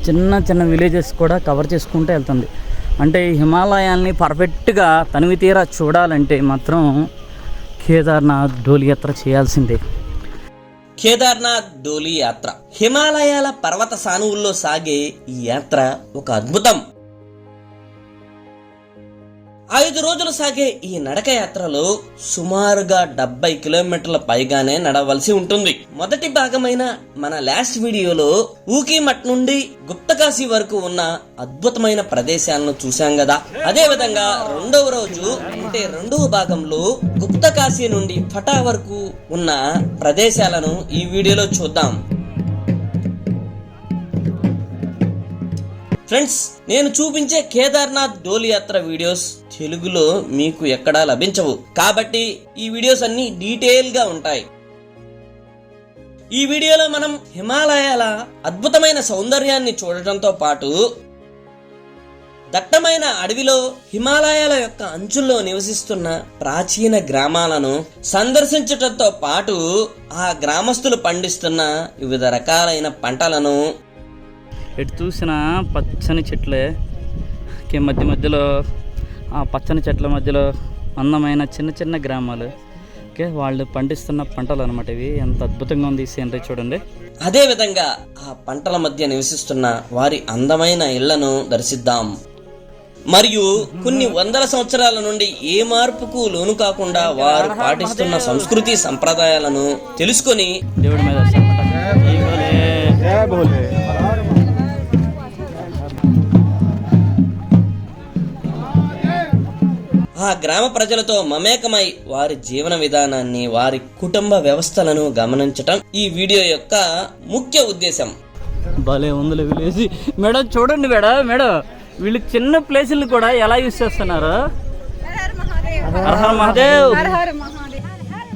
చిన్న చిన్న విలేజెస్ కూడా కవర్ చేసుకుంటూ వెళ్తుంది. అంటే హిమాలయాల్ని పర్ఫెక్ట్గా తనివి తీరా చూడాలంటే మాత్రం కేదార్నాథ్ డోలి యాత్ర చేయాల్సిందే. కేదార్నాథ్ డోలి యాత్ర హిమాలయాల పర్వత సానువుల్లో సాగే ఈ యాత్ర ఒక అద్భుతం. 5 రోజులు సాగే ఈ నడక యాత్రలో సుమారుగా 70 కిలోమీటర్ల పైగానే నడవలసి ఉంటుంది. మొదటి భాగమైన మన లాస్ట్ వీడియోలో ఊకీమఠ్ నుండి గుప్తకాశీ వరకు ఉన్న అద్భుతమైన ప్రదేశాలను చూశాం కదా. అదే విధంగా రెండవ రోజు అంటే రెండవ భాగంలో గుప్తకాశీ నుండి ఫటా వరకు ఉన్న ప్రదేశాలను ఈ వీడియోలో చూద్దాం. ఫ్రెండ్స్, నేను చూపించే కేదార్నాథ్ డోలి యాత్ర వీడియోస్ తెలుగులో మీకు ఎక్కడా లభించవు, కాబట్టి ఈ వీడియోస్ అన్ని డీటెయిల్ గా ఉంటాయి. ఈ వీడియోలో మనం హిమాలయాల అద్భుతమైన సౌందర్యాన్ని చూడటంతో పాటు దట్టమైన అడవిలో హిమాలయాల యొక్క అంచుల్లో నివసిస్తున్న ప్రాచీన గ్రామాలను సందర్శించటంతో పాటు ఆ గ్రామస్తులు పండిస్తున్న వివిధ రకాలైన పంటలను, ఎటు చూసిన పచ్చని చెట్లే మధ్య మధ్యలో ఆ పచ్చని చెట్ల మధ్యలో అందమైన చిన్న చిన్న గ్రామాలు, వాళ్ళు పండిస్తున్న పంటలు అనమాట. ఇవి ఎంత అద్భుతంగా ఉంది ఈ సీనరీ చూడండి. అదే విధంగా ఆ పంటల మధ్య నివసిస్తున్న వారి అందమైన ఇళ్లను దర్శిద్దాం. మరియు కొన్ని వందల సంవత్సరాల నుండి ఏ మార్పుకు లోను కాకుండా వారు పాటిస్తున్న సంస్కృతి సంప్రదాయాలను తెలుసుకొని దేవుడి మీద ఆ గ్రామ ప్రజలతో మమేకమై వారి జీవన విధానాన్ని, వారి కుటుంబ వ్యవస్థలను గమనించటం ఈ వీడియో యొక్క ముఖ్య ఉద్దేశం. భలే ఉంది విలేజ్. మేడం చూడండి మేడం వీళ్ళు చిన్న ప్లేసులు కూడా ఎలా యూజ్ చేస్తున్నారు. హర హర మహాదేవ్.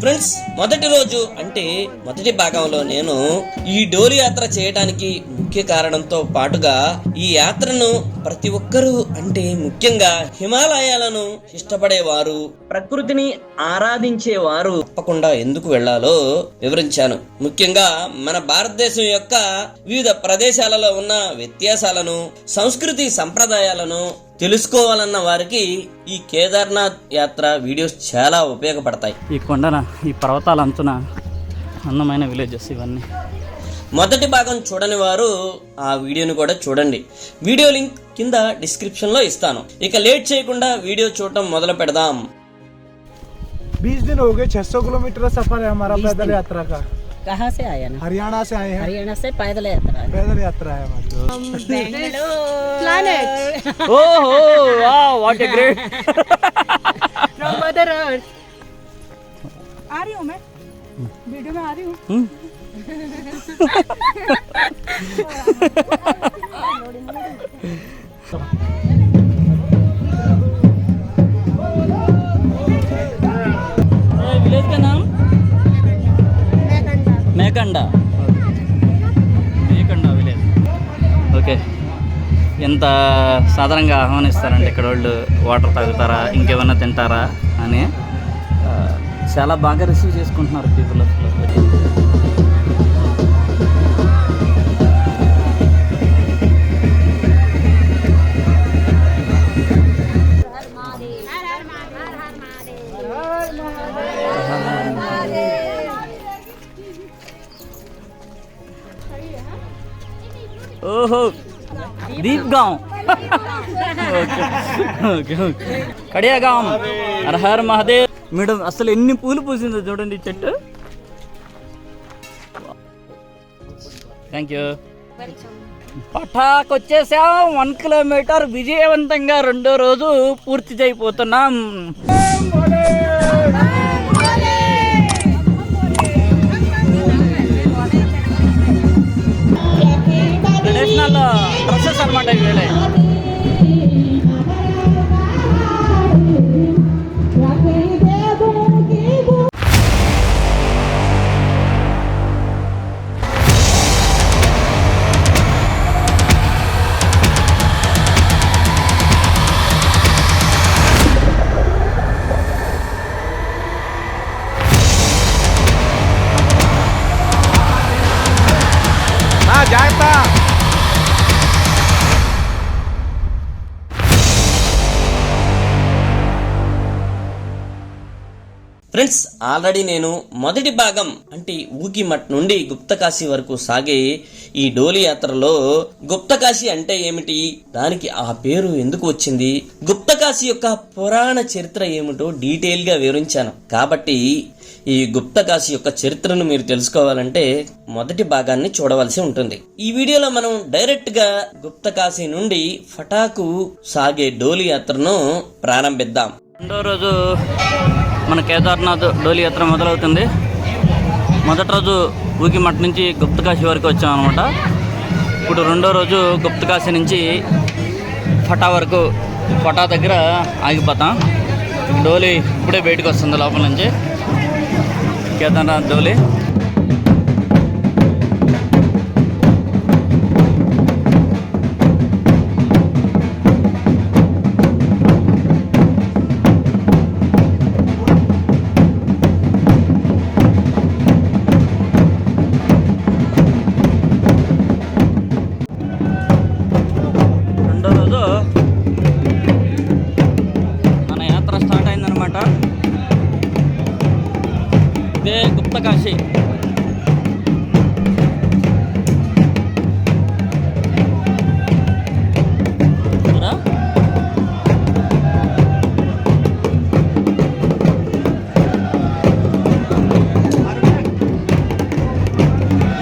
ఫ్రెండ్స్, మొదటి రోజు అంటే మొదటి భాగంలో నేను ఈ డోలి యాత్ర చేయడానికి ముఖ్య కారణంతో పాటుగా ఈ యాత్రను ప్రతి ఒక్కరూ అంటే ముఖ్యంగా హిమాలయాలను ఇష్టపడేవారు, ప్రకృతిని ఆరాధించేవారు తప్పకుండా ఎందుకు వెళ్లాలో వివరించాను. ముఖ్యంగా మన భారతదేశం యొక్క వివిధ ప్రదేశాలలో ఉన్న వ్యత్యాసాలను, సంస్కృతి సంప్రదాయాలను తెలుసుకోవాలన్న వారికి ఈ కేదార్నాథ్ యాత్ర వీడియోస్ చాలా ఉపయోగపడతాయి. ఈ కొండన, ఈ పర్వతాల అంచున అందమైన విలేజెస్ ఇవన్నీ. మొదటి భాగం చూడని వారు ఆ వీడియోని కూడా చూడండి. వీడియో లింక్ కింద డిస్క్రిప్షన్ లో ఇస్తాను. ఇక లేట్ చేయకుండా వీడియో చూడటం మొదలు పెడదాం. 20 दिन हो गए, 600 किलोमीटर का सफर है हमारा पैदल यात्रा का। कहाँ से आया ना? हरियाणा से आए हैं। हरियाणा से पैदल यात्रा है। पैदल यात्रा है हमारी। प्लैनेट। ओहो वाह, what a great. From mother earth. आ रही हूँ मैं, वीडियो में आ रही हूँ। विलेज का नाम మేకండా విలేజ్. ఓకే, ఎంత సాధారణంగా ఆహ్వానిస్తారంటే ఇక్కడ వాళ్ళు వాటర్ తాగుతారా, ఇంకేమన్నా తింటారా అని చాలా బాగా రిసీవ్ చేసుకుంటున్నారు పీపుల్. ఓహో, దీప్ గాంవ్. ఓకే, కడియా గాంవ్. హర హర మహాదేవ్. మేడం అసలు ఎన్ని పూలు పూసిందో చూడండి ఈ చెట్టు. Thank you. పటాక్ వచ్చేసాం. 1 కిలోమీటర్ విజయవంతంగా రెండో రోజు పూర్తి చేయబోతున్నాం. ట్రెడిషనల్ డ్రెస్సెస్ అనమాట ఇవి. జాగ్రత్త. ఫ్రెండ్స్, ఆల్రెడీ నేను మొదటి భాగం అంటే ఊగిమఠ్ నుండి గుప్తకాశీ వరకు సాగే ఈ డోలి యాత్రలో గుప్తకాశీ అంటే ఏమిటి, దానికి ఆ పేరు ఎందుకు వచ్చింది, గుప్తకాశీ యొక్క పురాణ చరిత్ర ఏమిటో డీటెయిల్ గా వివరించాను. కాబట్టి ఈ గుప్తకాశీ యొక్క చరిత్రను మీరు తెలుసుకోవాలంటే మొదటి భాగాన్ని చూడవలసి ఉంటుంది. ఈ వీడియోలో మనం డైరెక్ట్ గా గుప్తకాశీ నుండి ఫటాకు సాగే డోలి యాత్రను ప్రారంభిద్దాం. రెండో రోజు మన కేదార్నాథ్ డోలి యాత్ర మొదలవుతుంది. మొదటి రోజు ఊగిమఠ్ నుంచి గుప్తకాశీ వరకు వచ్చాం అనమాట. ఇప్పుడు రెండో రోజు గుప్తకాశీ నుంచి ఫటా వరకు, ఫటా దగ్గర ఆగిపోతాం. డోలి ఇప్పుడే బయటకు వస్తుంది లోపల నుంచి, కేదార్నాథ్ డోలి. ఇదే గుప్తకాశీ.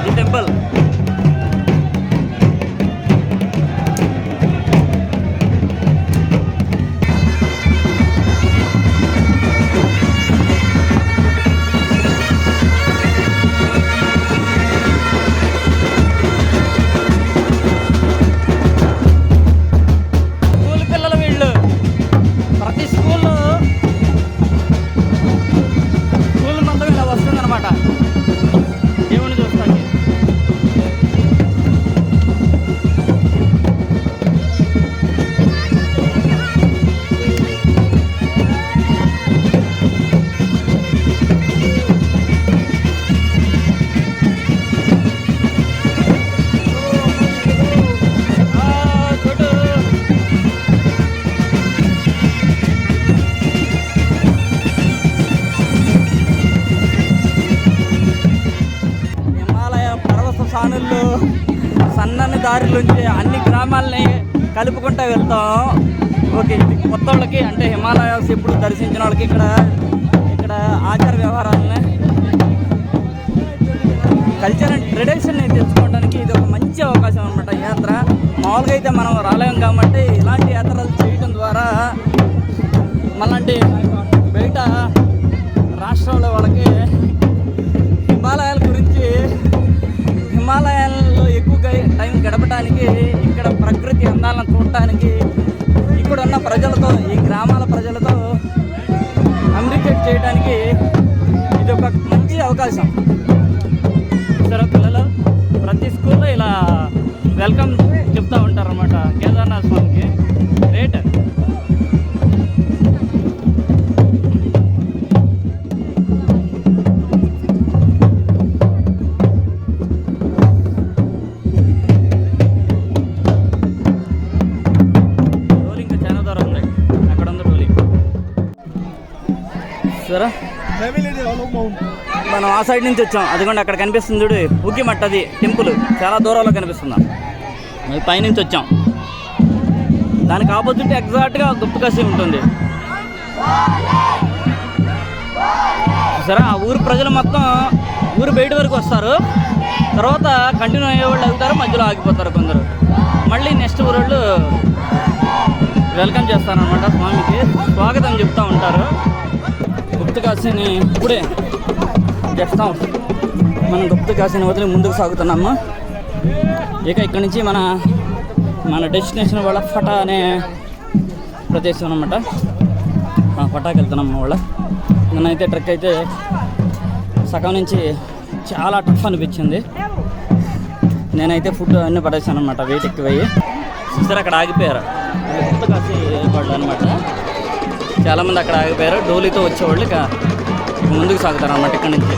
ఇది టెంపుల్. సన్నని దారిలోంచి అన్ని గ్రామాలని కలుపుకుంటూ వెళ్తాం. ఓకే, కొత్త వాళ్ళకి అంటే హిమాలయాస్ ఎప్పుడు దర్శించిన వాళ్ళకి ఇక్కడ ఆచార వ్యవహారాలని, కల్చర్ అండ్ ట్రెడిషన్ని తెలుసుకోవడానికి ఇది ఒక మంచి అవకాశం అనమాట. యాత్ర మామూలుగా అయితే మనం రాలేం కాబట్టి ఇలాంటి యాత్రలు చేయడం ద్వారా మళ్ళీ బయట రాష్ట్రాల వాళ్ళకి హిమాలయాల గురించి, హిమాలయాల్లో ఎక్కువగా టైం గడపడానికి, ఇక్కడ ప్రకృతి అందాలను చూడటానికి, ఇక్కడ ఉన్న ప్రజలతో, ఈ గ్రామాల ప్రజలతో కమ్యూనికేట్ చేయడానికి ఇది ఒక మంచి అవకాశం. సరే పిల్లలు ప్రతి స్కూల్లో ఇలా వెల్కమ్ చెప్తూ ఉంటారు అన్నమాట కేదార్నాథ్ స్వామికి. రేట్ సరే, మనం ఆ సైడ్ నుంచి వచ్చాం. అదిగోండి అక్కడ కనిపిస్తుంది చూడు, ఊగిమఠ్, అది టెంపుల్ చాలా దూరంలో కనిపిస్తుందా. అది పైనుంచి వచ్చాం. దానికి ఆపోజిట్ ఎగ్జాక్ట్గా గుప్తకాశీ ఉంటుంది. సరే, ఆ ఊరు ప్రజలు మొత్తం ఊరు బయట వరకు వస్తారు. తర్వాత కంటిన్యూ అయ్యేవాళ్ళు అవుతారు, మధ్యలో ఆగిపోతారు కొందరు. మళ్ళీ నెక్స్ట్ ఊరోళ్ళు వెల్కమ్ చేస్తారనమాట. స్వామికి స్వాగతం చెప్తూ ఉంటారు. గుప్తకాశీని ఇప్పుడే చేస్తాం. మనం గుప్తకాశీని వదిలి ముందుకు సాగుతున్నాము. ఇక ఇక్కడి నుంచి మన డెస్టినేషన్ వాళ్ళ ఫటా అనే ప్రదేశం అనమాట. ఫటాకి వెళ్తున్నాం వాళ్ళ. నేనైతే ట్రెక్ అయితే సగం నుంచి చాలా టఫ్ అనిపించింది. నేనైతే ఫుడ్ అన్నీ పడేసాను అనమాట, వెయిట్ ఎక్కువయ్యి. చూసారు అక్కడ ఆగిపోయారు గుప్తకాశీ వాళ్ళు అనమాట. చాలామంది అక్కడ ఆగిపోయారు. డోలీతో వచ్చేవాళ్ళు ఇక ముందుకు సాగుతారు అన్నమాట ఇక్కడి నుంచి.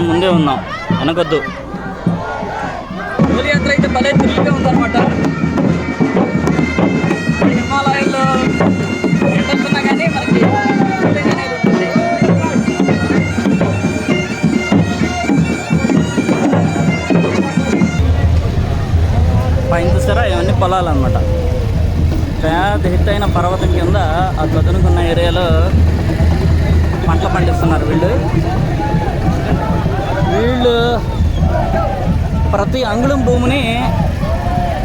మనం ముందే ఉన్నాం, వెనకొద్దు. డోలి యాత్ర అయితే భలే థ్రిల్గా ఉందన్నమాట. హిమాలయాల్లో ఎండొస్తున్నా కానీ మనకి feeling అనేది ఉంటుంది. పైన చూసారా ఇవన్నీ పొలాలన్నమాట. పెద్ద ఎత్తైన పర్వతం కింద ఆ చదునుకున్న ఏరియాలో పంటలు పండిస్తున్నారు వీళ్ళు ప్రతి అంగుళం భూమిని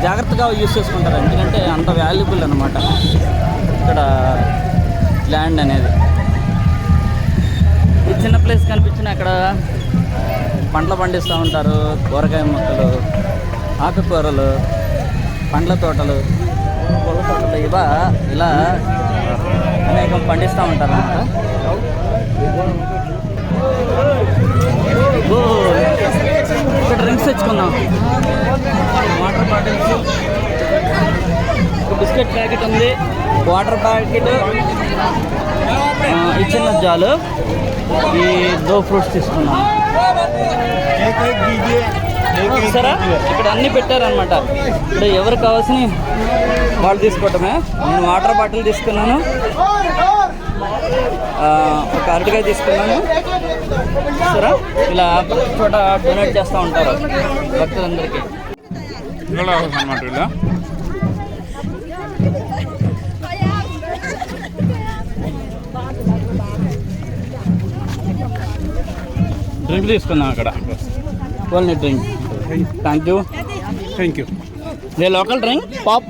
జాగ్రత్తగా యూజ్ చేసుకుంటారు, ఎందుకంటే అంత వాల్యుబుల్ అన్నమాట ఇక్కడ ల్యాండ్ అనేది. ఈ చిన్న ప్లేస్ కనిపించిన అక్కడ పంటలు పండిస్తూ ఉంటారు, కూరగాయ మొక్కలు, ఆకుకూరలు, పండ్ల తోటలు, పూల తోటలు ఇలా అనేకం పండిస్తూ ఉంటారు అన్నమాట. ఇక్కడ డ్రింక్స్ తెచ్చుకుందాం, వాటర్ బాటిల్స్, బిస్కెట్ ప్యాకెట్ ఉంది, వాటర్ ప్యాకెట్, ఈ చిన్న జాలు, ఈ దో ఫ్రూట్స్ తీసుకున్నాం. సరే ఇక్కడ అన్నీ పెట్టారనమాట. ఇప్పుడు ఎవరు కావాల్సిన వాళ్ళు తీసుకోవటమే. నేను వాటర్ బాటిల్ తీసుకున్నాను, ఒక అరటికాయ తీసుకున్నాను. సరే ఇలా ప్రతి చోట డొనేట్ చేస్తూ ఉంటారు భక్తులందరికీ. అన్నమాట వీళ్ళు డ్రింక్ తీసుకున్నాం అక్కడ, only drink. Thank you. They local drink pop.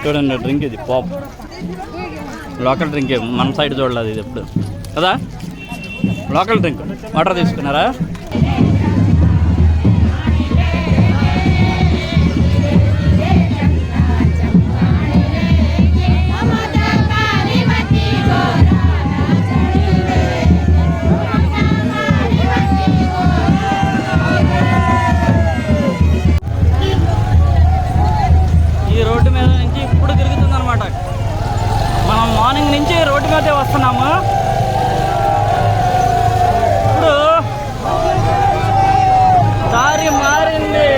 చూడండి డ్రింక్ ఇది పాప్, లోకల్ డ్రింక్. మన సైడ్ చూడలేదు ఇది ఎప్పుడు కదా, లోకల్ డ్రింక్. వాటర్ తీసుకున్నారా? ఈ రోడ్డు మీద నుంచి ఇప్పుడు తిరుగుతుందన్నమాట. మనం మార్నింగ్ నుంచి రోడ్డు మీదే వస్తున్నాము. ఇప్పుడు దారి మారింది.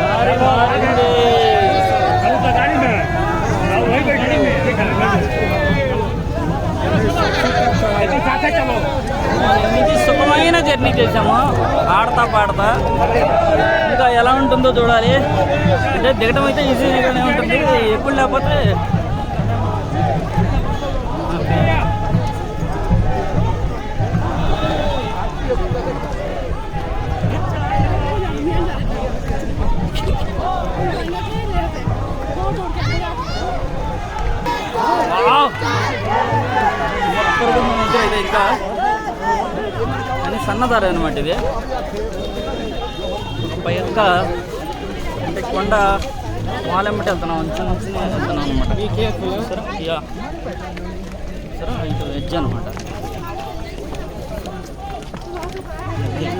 దారి మారింది. ఇది సుఖమైన జర్నీ చేసాము, ఆడతా పాడతా. ఇంకా ఎలా ఉంటుందో చూడాలి. అంటే దిగటం అయితే ఈజీగానే ఉంటుంది, ఎప్పుడు లేకపోతే అయితే ఇంకా అని సన్నదారి అనమాట ఇది. పై యొక్క అంటే కొండ వాళ్ళెమ్మటి వెళ్తున్నాం, చిన్న చిన్న వెళ్తున్నాం అనమాట. సరే ఇది వెజ్ అనమాట,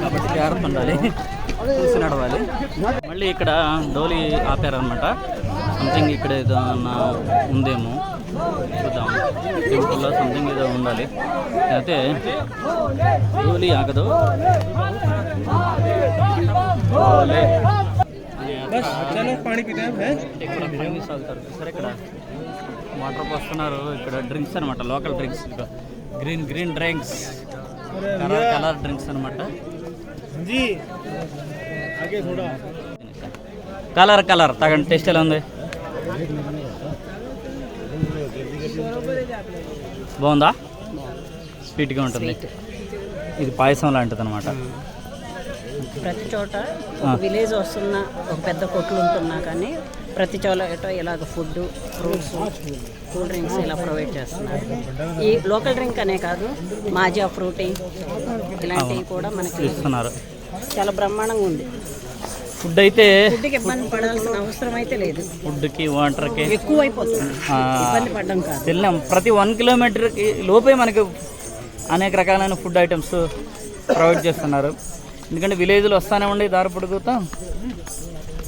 కాబట్టి జాగ్రత్త ఉండాలి, చూసి నడవాలి. మళ్ళీ ఇక్కడ డోలి ఆపారనమాట. సంథింగ్ ఇక్కడ ఏదన్నా ఉందేమో చూద్దాం. టెంపుల్లో సంథింగ్ ఏదో ఉండాలి, అయితే డోలి ఆగదు. ఇక్కడ ఫైనల్స్ వెళ్తారు సరే. ఇక్కడ వాటర్ పోస్తున్నారు, ఇక్కడ డ్రింక్స్ అనమాట, local drinks. Green drinks, colour drinks అనమాట. కలర్ తాగండి, టేస్ట్ ఎలా ఉంది? బాగుందా? స్వీట్గా ఉంటుంది. ఇది పాయసం లాంటిది అనమాట. ప్రతి చోట విలేజ్ వస్తున్నా, ఒక పెద్ద కొట్లు ఉంటున్నా కానీ ప్రతి చోట ఇలాగ ఫుడ్, ఫ్రూట్స్, కూల్ డ్రింక్స్ ఇలా ప్రొవైడ్ చేస్తున్నారు. ఈ లోకల్ డ్రింక్ అనే కాదు, మాజా, ఫ్రూటీ ఇలాంటివి కూడా మనకి ఇస్తున్నారు. చాలా బ్రహ్మాండంగా ఉంది. ఫుడ్ అయితే ఫుడ్కి ఇబ్బంది పడాల్సిన అవసరం అయితే లేదు. ఫుడ్కి వాటర్కి ఎక్కువ అయిపోతుంది, ఇబ్బంది పడడం కాదు. వెళ్ళాం ప్రతి 1 కిలోమీటర్కి లోపే మనకి అనేక రకాలైన ఫుడ్ ఐటమ్స్ ప్రొవైడ్ చేస్తున్నారు. ఎందుకంటే విలేజ్లో వస్తూనే ఉండి దారి పొడుగుతా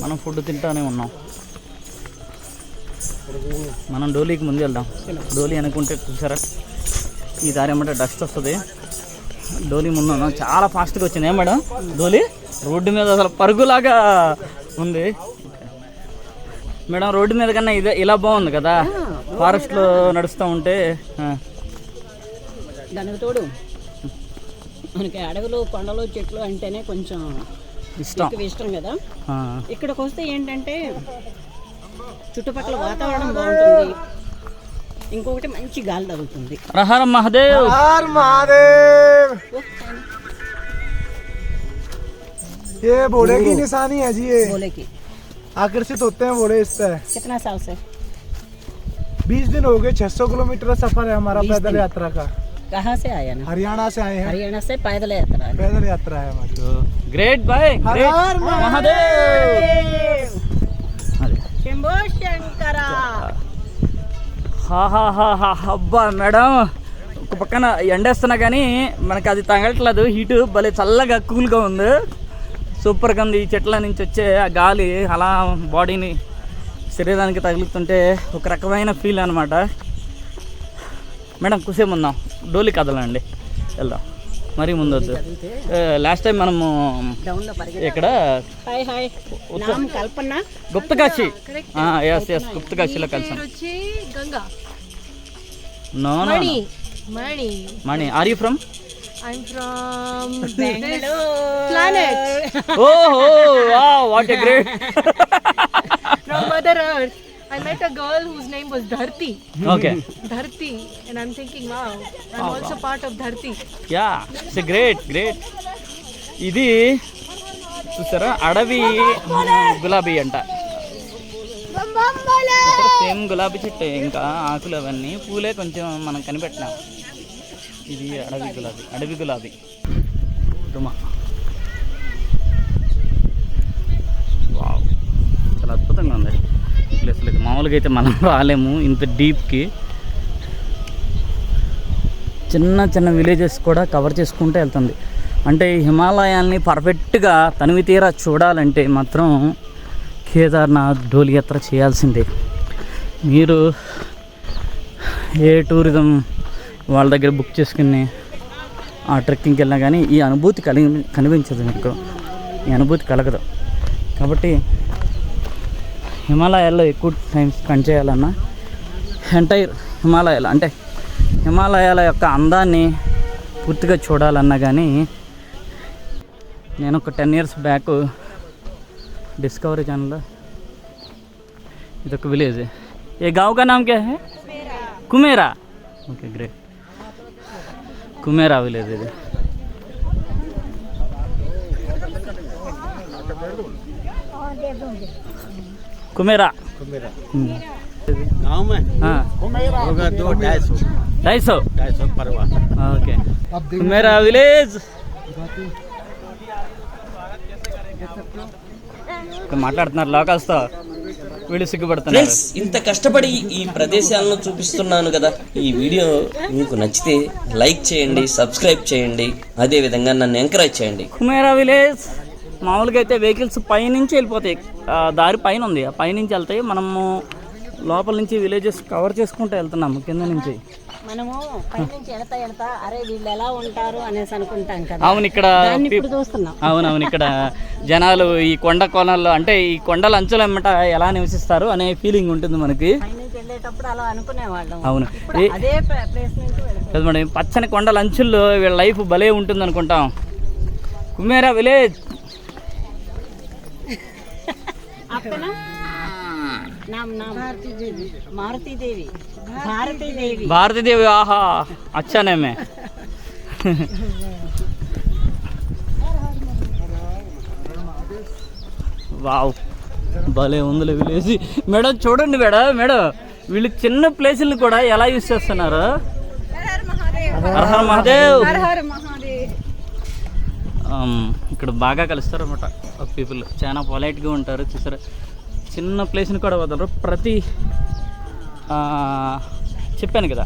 మనం ఫుడ్ తింటూనే ఉన్నాం. మనం డోలీకి ముందు వెళ్దాం. డోలీ అనుకుంటే చూసారా ఈ దారి ఏమంటే డస్ట్ వస్తుంది. డోలీ ముందు ఉన్నాం. చాలా ఫాస్ట్గా వచ్చింది ఏం మేడం డోలీ రోడ్డు మీద అసలు పరుగులాగా ఉంది మేడం. రోడ్డు మీద కన్నా ఇదే ఇలా బాగుంది కదా ఫారెస్ట్లో నడుస్తూ ఉంటే. దానికి తోడు మనకి అడవులు కొండలు చెట్లు అంటేనే కొంచెం ఇష్టం కదా. ఇక్కడికి వస్తే ఏంటంటే చుట్టుపక్కల వాతావరణం బాగుంటుంది, ఇంకొకటి మంచి గాలి తగులుతుంది. హర మహాదేవ్ हर महादेव। ये भोले की निशानी है जी, ये बोले की आकर्षित होते हैं भोले इस पे। कितना साल से? 20 दिन हो गए। 600 किलोमीटर का सफर है हमारा पैदल यात्रा का। कहाँ से आया ना? हरियाणा से आए हैं। हरियाणा से पैदल यात्रा है। पैदल यात्रा है हमारी। గ్రేట్ బాయ్ हर हर మహాదేవ్. शंभो शंकरा। అబ్బా మేడం ఒక పక్కన ఎండేస్తున్నా కానీ మనకు అది తగలట్లేదు. హీటు భలే చల్లగా కూల్గా ఉంది. సూపర్గా ఉంది. ఈ చెట్ల నుంచి వచ్చే ఆ గాలి అలా బాడీని శరీరానికి తగులుతుంటే ఒక రకమైన ఫీల్ అనమాట. మేడం కుసేపు ఉందాం, డోలీ కదలండి వెళ్దాం, మరీ ముందొద్దు. లాస్ట్ టైం మనము ఇక్కడ हाय हाय नाम कल्पना గుప్తకాశీ ఎస్ గుప్తకాశీలో కలిసాం. Ganga. No no Mani. Mani are you from? I'm from Bangalore. planet. ఓహో what a great. From Mother Earth. I met a girl whose name was Dharti. Okay Dharti. And I'm thinking, wow, I'm also part of Dharti. Yeah it's great great. ఇది చూసారా అడవి గులాబీ అంట. Same గులాబీ చెట్టు, ఇంకా ఆకులు అవన్నీ పూలే కొంచెం మనం కనిపెట్టినాం. ఇది అడవి గులాబీ తుమా. వావ్ చాలా అద్భుతంగా ఉంది ఈ ప్లేస్లో. మామూలుగా అయితే మనం రాలేము ఇంత డీప్కి. చిన్న చిన్న విలేజెస్ కూడా కవర్ చేసుకుంటూ వెళ్తుంది. అంటే హిమాలయాల్ని పర్ఫెక్ట్గా తనివి తీరా చూడాలంటే మాత్రం కేదార్నాథ్ డోలీ యాత్ర చేయాల్సిందే. మీరు ఏ టూరిజం వాళ్ళ దగ్గర బుక్ చేసుకుని ఆ ట్రెక్కింగ్కి వెళ్ళినా కానీ ఈ అనుభూతి కనిపించదు మీకు, ఈ అనుభూతి కలగదు. కాబట్టి హిమాలయాల్లో ఎక్కువ టైం స్పెండ్ చేయాలన్నా ఎంటైర్ హిమాలయాలు అంటే హిమాలయాల యొక్క అందాన్ని పూర్తిగా చూడాలన్నా కానీ నేను ఒక 10 years బ్యాక్ డిస్కవరీ ఛానల్లో ఇదొక విలేజ్. ఏ గావ్ కా నామ్ క్యా హై? Kumera. Okay great. Kumera village ఇది. कुमेरा गाँव में हाँ होगा 200-250 परवा. Okay Kumera village. మాట్లాడుతున్నారు లోకల్స్తో, వీళ్ళు సిగ్గుపడుతున్నారు. ఫ్రెండ్స్, ఇంత కష్టపడి ఈ ప్రదేశాలను చూపిస్తున్నాను కదా, ఈ వీడియో మీకు నచ్చితే లైక్ చేయండి, సబ్స్క్రైబ్ చేయండి, అదే విధంగా నన్ను ఎంకరేజ్ చేయండి. కుమేరా విలేజ్ మామూలుగా అయితే వెహికల్స్ పైనుంచి వెళ్ళిపోతాయి, దారి పైన ఉంది, ఆ పైనుంచి వెళ్తాయి. మనము లోపల నుంచి విలేజెస్ కవర్ చేసుకుంటూ వెళ్తున్నాము కింద నుంచి. మనము పైనుంచి వెళ్తా అరే వీళ్ళు ఎలా ఉంటారు అనేసి అనుకుంటాం కదా. అవును, ఇక్కడ చూస్తున్నాం. అవునవును, ఇక్కడ జనాలు ఈ కొండ కోణాల్లో అంటే ఈ కొండల అంచుల ఎమ్మట ఎలా నివసిస్తారు అనే ఫీలింగ్ ఉంటుంది మనకి. పైనుంచి వెళ్ళేటప్పుడు అలా అనుకునేవాళ్ళం. అవును, అదే ప్లేస్ నుంచి వెళ్తాం. మేడం పచ్చని కొండల అంచుల్లో వీళ్ళ లైఫ్ భలే ఉంటుంది అనుకుంటాం. కుమేరా విలేజ్. भारती देवी आहा अच्छा नेम है. వావ్ భలే ఉంది విలేజ్. మేడం చూడండి మేడం వీళ్ళు చిన్న ప్లేసులను కూడా ఎలా యూజ్ చేస్తున్నారు. హర హర మహాదేవ్. ఇక్కడ బాగా కలుస్తారు అన్నమాట పీపుల్, చాలా పొలైట్గా ఉంటారు. చూసారా, చిన్న ప్లేస్ని కూడా వదలరు. ప్రతి చెప్పాను కదా,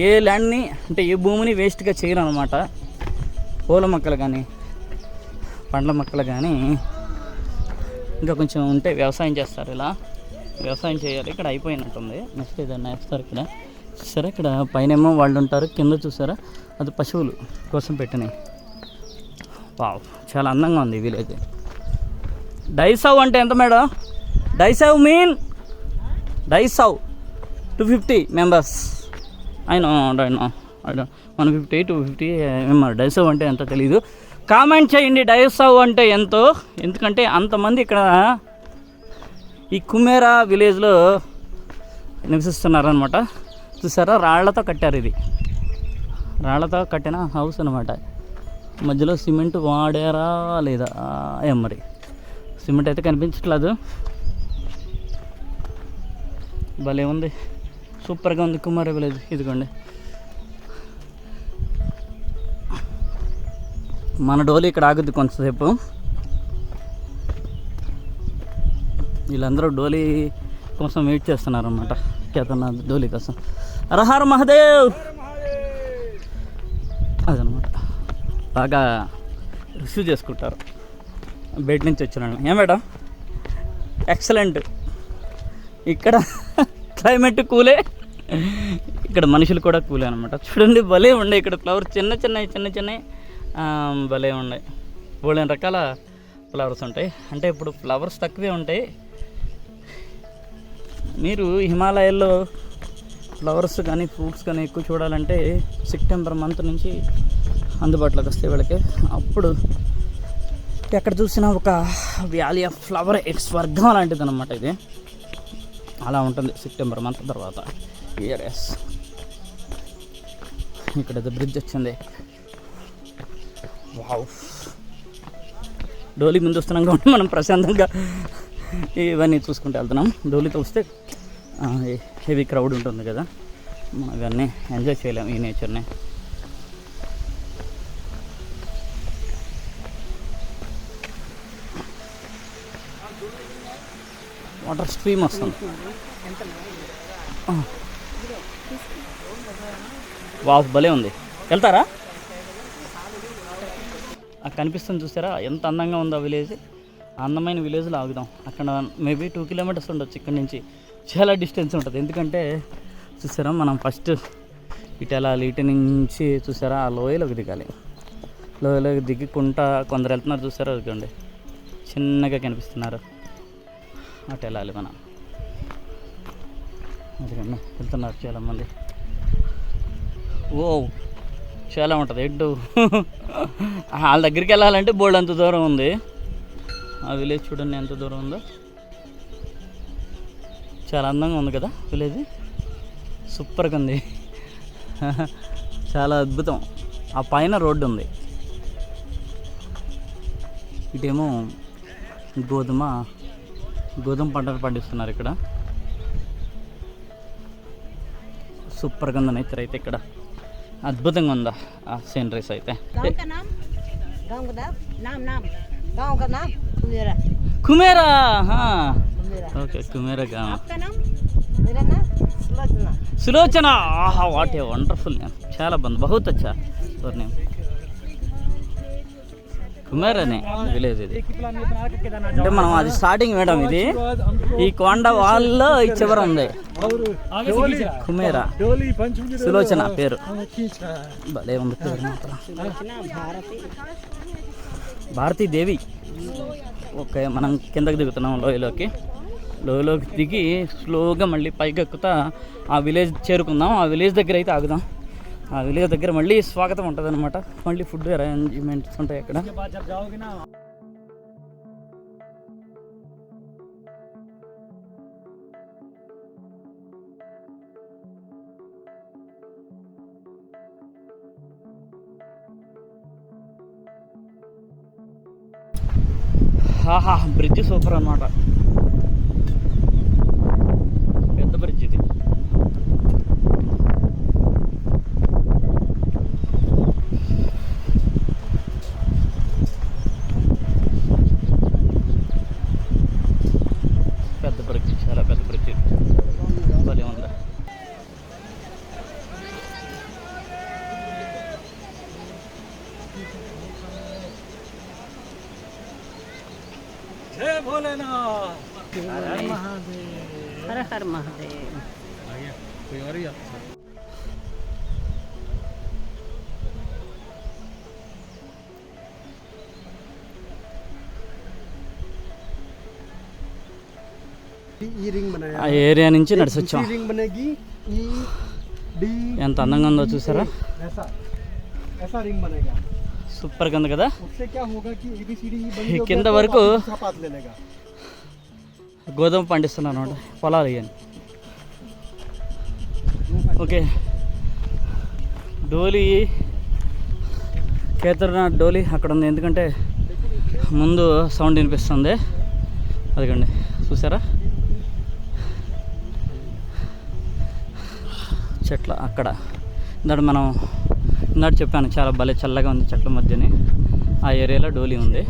ఏ ల్యాండ్ని అంటే ఏ భూమిని వేస్ట్గా చేయరు అనమాట. పూల మొక్కలు కానీ పండ్ల మొక్కలు కానీ ఇంకా కొంచెం ఉంటే వ్యవసాయం చేస్తారు ఇలా. వ్యవసాయం చేయాలి. ఇక్కడ అయిపోయినట్టుంది. నెక్స్ట్ ఏదైనా వేస్తారు ఇక్కడ. చూసారా ఇక్కడ పైనేమో వాళ్ళు ఉంటారు, కింద చూసారా అది పశువులు కోసం పెట్టినాయి. వావ్, చాలా అందంగా ఉంది ఈ విలేజ్. డైసవ్ అంటే ఎంత మేడం? డైసవ్ మీన్ డైసవ్ 250 మెంబర్స్. అయినా 150 250 మెంబర్. డైసవ్ అంటే ఎంతో తెలీదు. కామెంట్ చేయండి డైసవ్ అంటే ఎంతో. ఎందుకంటే అంతమంది ఇక్కడ ఈ కుమేరా విలేజ్లో నివసిస్తున్నారనమాట. చూసారా రాళ్లతో కట్టారు. ఇది రాళ్లతో కట్టిన హౌస్ అనమాట. మధ్యలో సిమెంట్ వాడారా లేదా ఏం మరి, సిమెంట్ అయితే కనిపించట్లేదు. భలే ఉంది, సూపర్గా ఉంది కుమార విలేజ్. ఇదిగోండి మన డోలి ఇక్కడ ఆగుద్ది కొంతసేపు. వీళ్ళందరూ డోలి కోసం వెయిట్ చేస్తున్నారు అన్నమాట. కేదార్నాథ్ డోలి కోసం. హర మహాదేవ్ అదనమాట. బాగా రిసీవ్ చేసుకుంటారు బయట నుంచి వచ్చిన వాళ్ళని. ఏం మేడం ఎక్సలెంట్. ఇక్కడ క్లైమేట్ కూలే, ఇక్కడ మనుషులు కూడా కూలే అనమాట. చూడండి భలే ఉండే ఇక్కడ ఫ్లవర్స్ చిన్న చిన్న భలే ఉన్నాయి. బోలెని రకాల ఫ్లవర్స్ ఉంటాయి. అంటే ఇప్పుడు ఫ్లవర్స్ తక్కువే ఉంటాయి. మీరు హిమాలయాల్లో ఫ్లవర్స్ కానీ ఫ్రూట్స్ కానీ ఎక్కువ చూడాలంటే సెప్టెంబర్ మంత్ నుంచి అందుబాటులోకి వస్తాయి వీళ్ళకి. అప్పుడు ఎక్కడ చూసినా ఒక వ్యాలీ ఆఫ్ ఫ్లవర్ స్వర్గం లాంటిది అనమాట. ఇది అలా ఉంటుంది సెప్టెంబర్ మంత్ తర్వాత. ఎస్, ఇక్కడ బ్రిడ్జ్ వచ్చింది. వావ్, డోలీ ముందు వస్తున్నాం కాబట్టి మనం ప్రశాంతంగా ఇవన్నీ చూసుకుంటూ వెళ్తున్నాం. డోలీతో వస్తే హెవీ క్రౌడ్ ఉంటుంది కదా, మనం ఇవన్నీ ఎంజాయ్ చేయలేము ఈ నేచర్ని. వాటర్ స్ట్రీమ్ వస్తుంది. వావ్ భలే ఉంది. వెళ్తారా? కనిపిస్తుంది చూసారా ఎంత అందంగా ఉందో విలేజ్. అందమైన విలేజ్లో ఆగుదాం. అక్కడ మేబీ 2 కిలోమీటర్స్ ఉండొచ్చు ఇక్కడ నుంచి. చాలా డిస్టెన్స్ ఉంటుంది. ఎందుకంటే చూసారా మనం ఫస్ట్ ఇటు వెళ్ళాలి. ఇటు నుంచి చూసారా ఆ లోయలోకి దిగాలి. లోయలోకి దిగుకుంటా కొందరు వెళ్తున్నారు చూసారా, అదిగోండి చిన్నగా కనిపిస్తున్నారు. అటు వెళ్ళాలి మనం. అదిగండి వెళ్తున్నారు చాలామంది. ఓ చాలా ఉంటుంది. ఎడ్డు వాళ్ళ దగ్గరికి వెళ్ళాలంటే బోల్డ్ అంత దూరం ఉంది. ఆ విలేజ్ చూడండి ఎంత దూరం ఉందో. చాలా అందంగా ఉంది కదా విలేజ్, సూపర్గా ఉంది. చాలా అద్భుతం. ఆ పైన రోడ్డు ఉంది. ఇటేమో గోధుమ పంటలు పండిస్తున్నారు ఇక్కడ. సూపర్గా ఉంది నేచర్ అయితే ఇక్కడ. అద్భుతంగా ఉందా ఆ సీనరీస్ అయితే. కుమేరా ఓకే, కుమేరా గ్రామం. సులోచన. ఆహా, వాట్ ఏ వండర్ఫుల్ నేమ్. చాలా బాగుంది. బహుత్ అచ్చా నేమ్. కుమేరానే విలేజ్ ఇది. అంటే మనం అది స్టార్టింగ్ మేడం. ఇది ఈ కొండ వాళ్ళలో ఈ చివర ఉంది కుమేరా. సులోచన పేరు. భలే ఉంది పేరు మాత్రం. భారతీదేవి. ఓకే, మనం కిందకి దిగుతున్నాం లోయలోకి. లోయలోకి దిగి స్లోగా మళ్ళీ పైకి ఎక్కుతా ఆ విలేజ్ చేరుకుందాం. ఆ విలేజ్ దగ్గర అయితే ఆగుదాం. ఆ విలేజ్ దగ్గర మళ్ళీ స్వాగతం ఉంటుంది అనమాట. మళ్ళీ ఫుడ్ అరేంజ్మెంట్స్ ఉంటాయి అక్కడ. ఆహా, బ్రిడ్జ్ సూపర్ అనమాట. పెద్ద బ్రిడ్జ్ ఇది. పెద్ద బ్రిడ్జ్, చాలా పెద్ద బ్రిడ్జ్. భలే ఉందా. జై భోలేనాథ్. హర మహాదేవ్. हर हर महादेव. कोई और ही आता है ఈ రింగ్ बनाया ఆ ఏరియా నుంచి నడిచి వచ్చాం. रिंग बनेगी ई डी ఎంత అందంగా ఉందో చూసారా, ऐसा ऐसा रिंग बनेगा. సూపర్గా ఉంది కదా. उससे क्या होगा कि ABCD बन ఈ गया కింద तो వరకు दूसरा पाथ ले लेगा. గోధుమ పండిస్తున్నారు అనమాట, పొలాలు ఇవన్నీ. ఓకే, డోలీ కేదార్నాథ్ డోలీ అక్కడ ఉంది, ఎందుకంటే ముందు సౌండ్ వినిపిస్తుంది. అదిగండి చూసారా, చెట్ల అక్కడ ఇందాక మనం ఇందాక చెప్పాను చాలా భలే చల్లగా ఉంది చెట్ల మధ్యని. ఆ ఏరియాలో డోలీ ఉంది.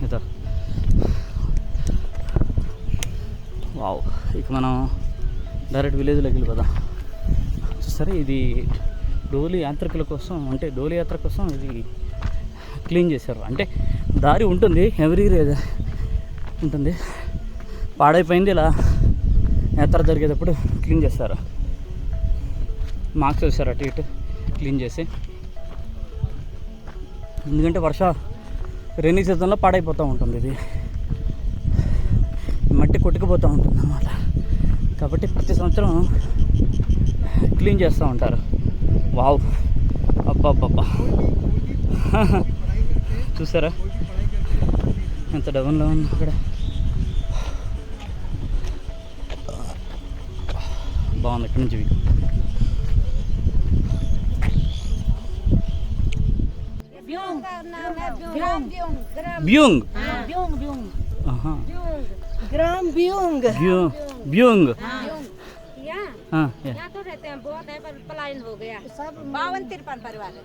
ఇదో వావ్, ఇక మనం డైరెక్ట్ విలేజ్లోకి వెళ్ళిపోదాం. చూసారా, ఇది డోలీ యాత్రికుల కోసం, అంటే డోలీ యాత్ర కోసం ఇది క్లీన్ చేశారు. అంటే దారి ఉంటుంది, ఎవ్రీ ఉంటుంది, పాడైపోయింది. ఇలా యాత్ర జరిగేటప్పుడు క్లీన్ చేస్తారు. మార్క్స్ వేస్తారు అటు ఇటు క్లీన్ చేసి, ఎందుకంటే రైనీ సీజన్లో పాడైపోతూ ఉంటుంది. ఇది మట్టి కొట్టుకుపోతూ ఉంటుంది అన్నమాట. కాబట్టి ప్రతి సంవత్సరం క్లీన్ చేస్తూ ఉంటారు. వావ్, అబ్బా చూసారా ఎంత డౌన్లో ఉంది అక్కడ. బాగుంది ఇక్కడ నుంచి వ్యూ. బ్యూంగ్ ग्राम ब्यूंग. ब्यूंग यहाँ तो रहते हैं बहुत है, पर पलायन हो गया. सब 52-53 परिवार है.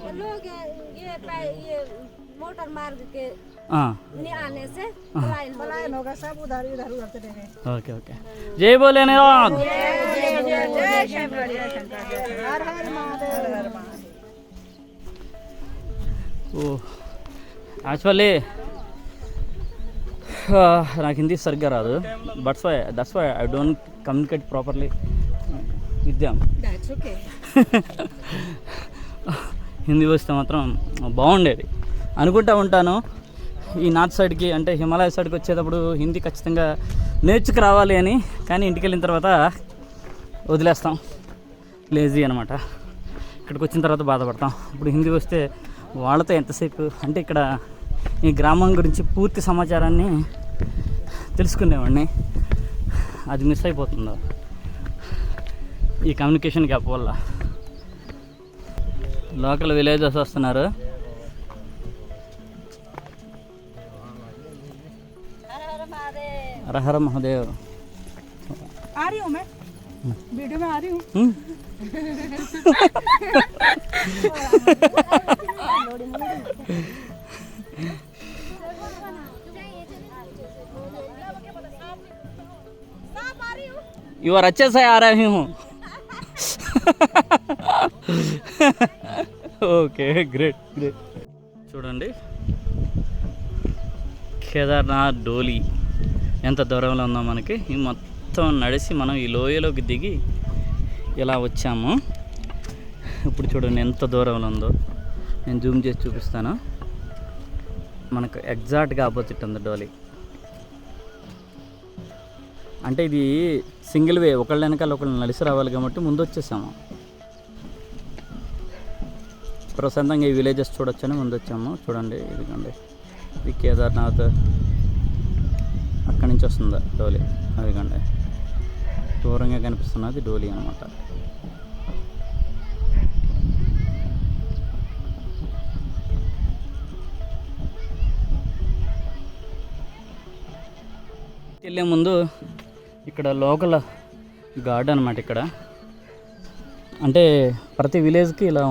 ये लोग ये मोटर मार्ग के नहीं आने से पलायन होगा. सब उधर चले गए. ఓకే ఓకే, జై భోలేనాథ్. जय शंकर, हर हर महादेव. యాక్చువల్లీ నాకు హిందీ సరిగ్గా రాదు, that's why I don't communicate properly with them. That's okay. Hindi వస్తే మాత్రం బాగుండేది అనుకుంటా ఉంటాను. ఈ నార్త్ సైడ్కి, అంటే హిమాలయ సైడ్కి వచ్చేటప్పుడు హిందీ ఖచ్చితంగా నేర్చుకు రావాలి అని, కానీ ఇంటికి వెళ్ళిన తర్వాత వదిలేస్తాం, లేజీ అనమాట. ఇక్కడికి వచ్చిన తర్వాత బాధపడతాం. ఇప్పుడు హిందీ వస్తే వాళ్ళతో ఎంతసేపు, అంటే ఇక్కడ ఈ గ్రామం గురించి పూర్తి సమాచారాన్ని తెలుసుకునేవాడిని. అది మిస్ అయిపోతుందో ఈ కమ్యూనికేషన్ గ్యాప్ వల్ల. లోకల్ విలేజెస్ వస్తున్నారు. हर हर महादेव. आ रही हूँ मैं, वीडियो में आ रही हूँ. यू आर अच्छे से आ रही हूँ. Okay, great. చూడండి, కేదార్నాథ్ డోలీ ఎంత దూరంలో ఉందో మనకి. ఈ మొత్తం నడిచి మనం ఈ లోయలోకి దిగి ఇలా వచ్చాము. ఇప్పుడు చూడండి ఎంత దూరంలో ఉందో. నేను జూమ్ చేసి చూపిస్తాను. మనకు ఎగ్జాక్ట్గా ఆపోజిట్ ఉంది డోలీ. అంటే ఇది సింగిల్ వే, ఒకళ్ళ వెనకాల ఒకళ్ళు నడిచి రావాలి కాబట్టి ముందు వచ్చేసాము. ప్రశాంతంగా ఈ విలేజెస్ చూడొచ్చని ముందు వచ్చాము. చూడండి, ఇదిగోండి, ఇది కేదార్నాథ్. అక్కడి నుంచి వస్తుంది డోలీ. అదిగోండి దూరంగా కనిపిస్తున్నది డోలీ అన్నమాట. వెళ్ళే ముందు ఇక్కడ లోకల్ గార్డెన్ అన్నమాట. ఇక్కడ అంటే ప్రతి విలేజ్కి ఇలా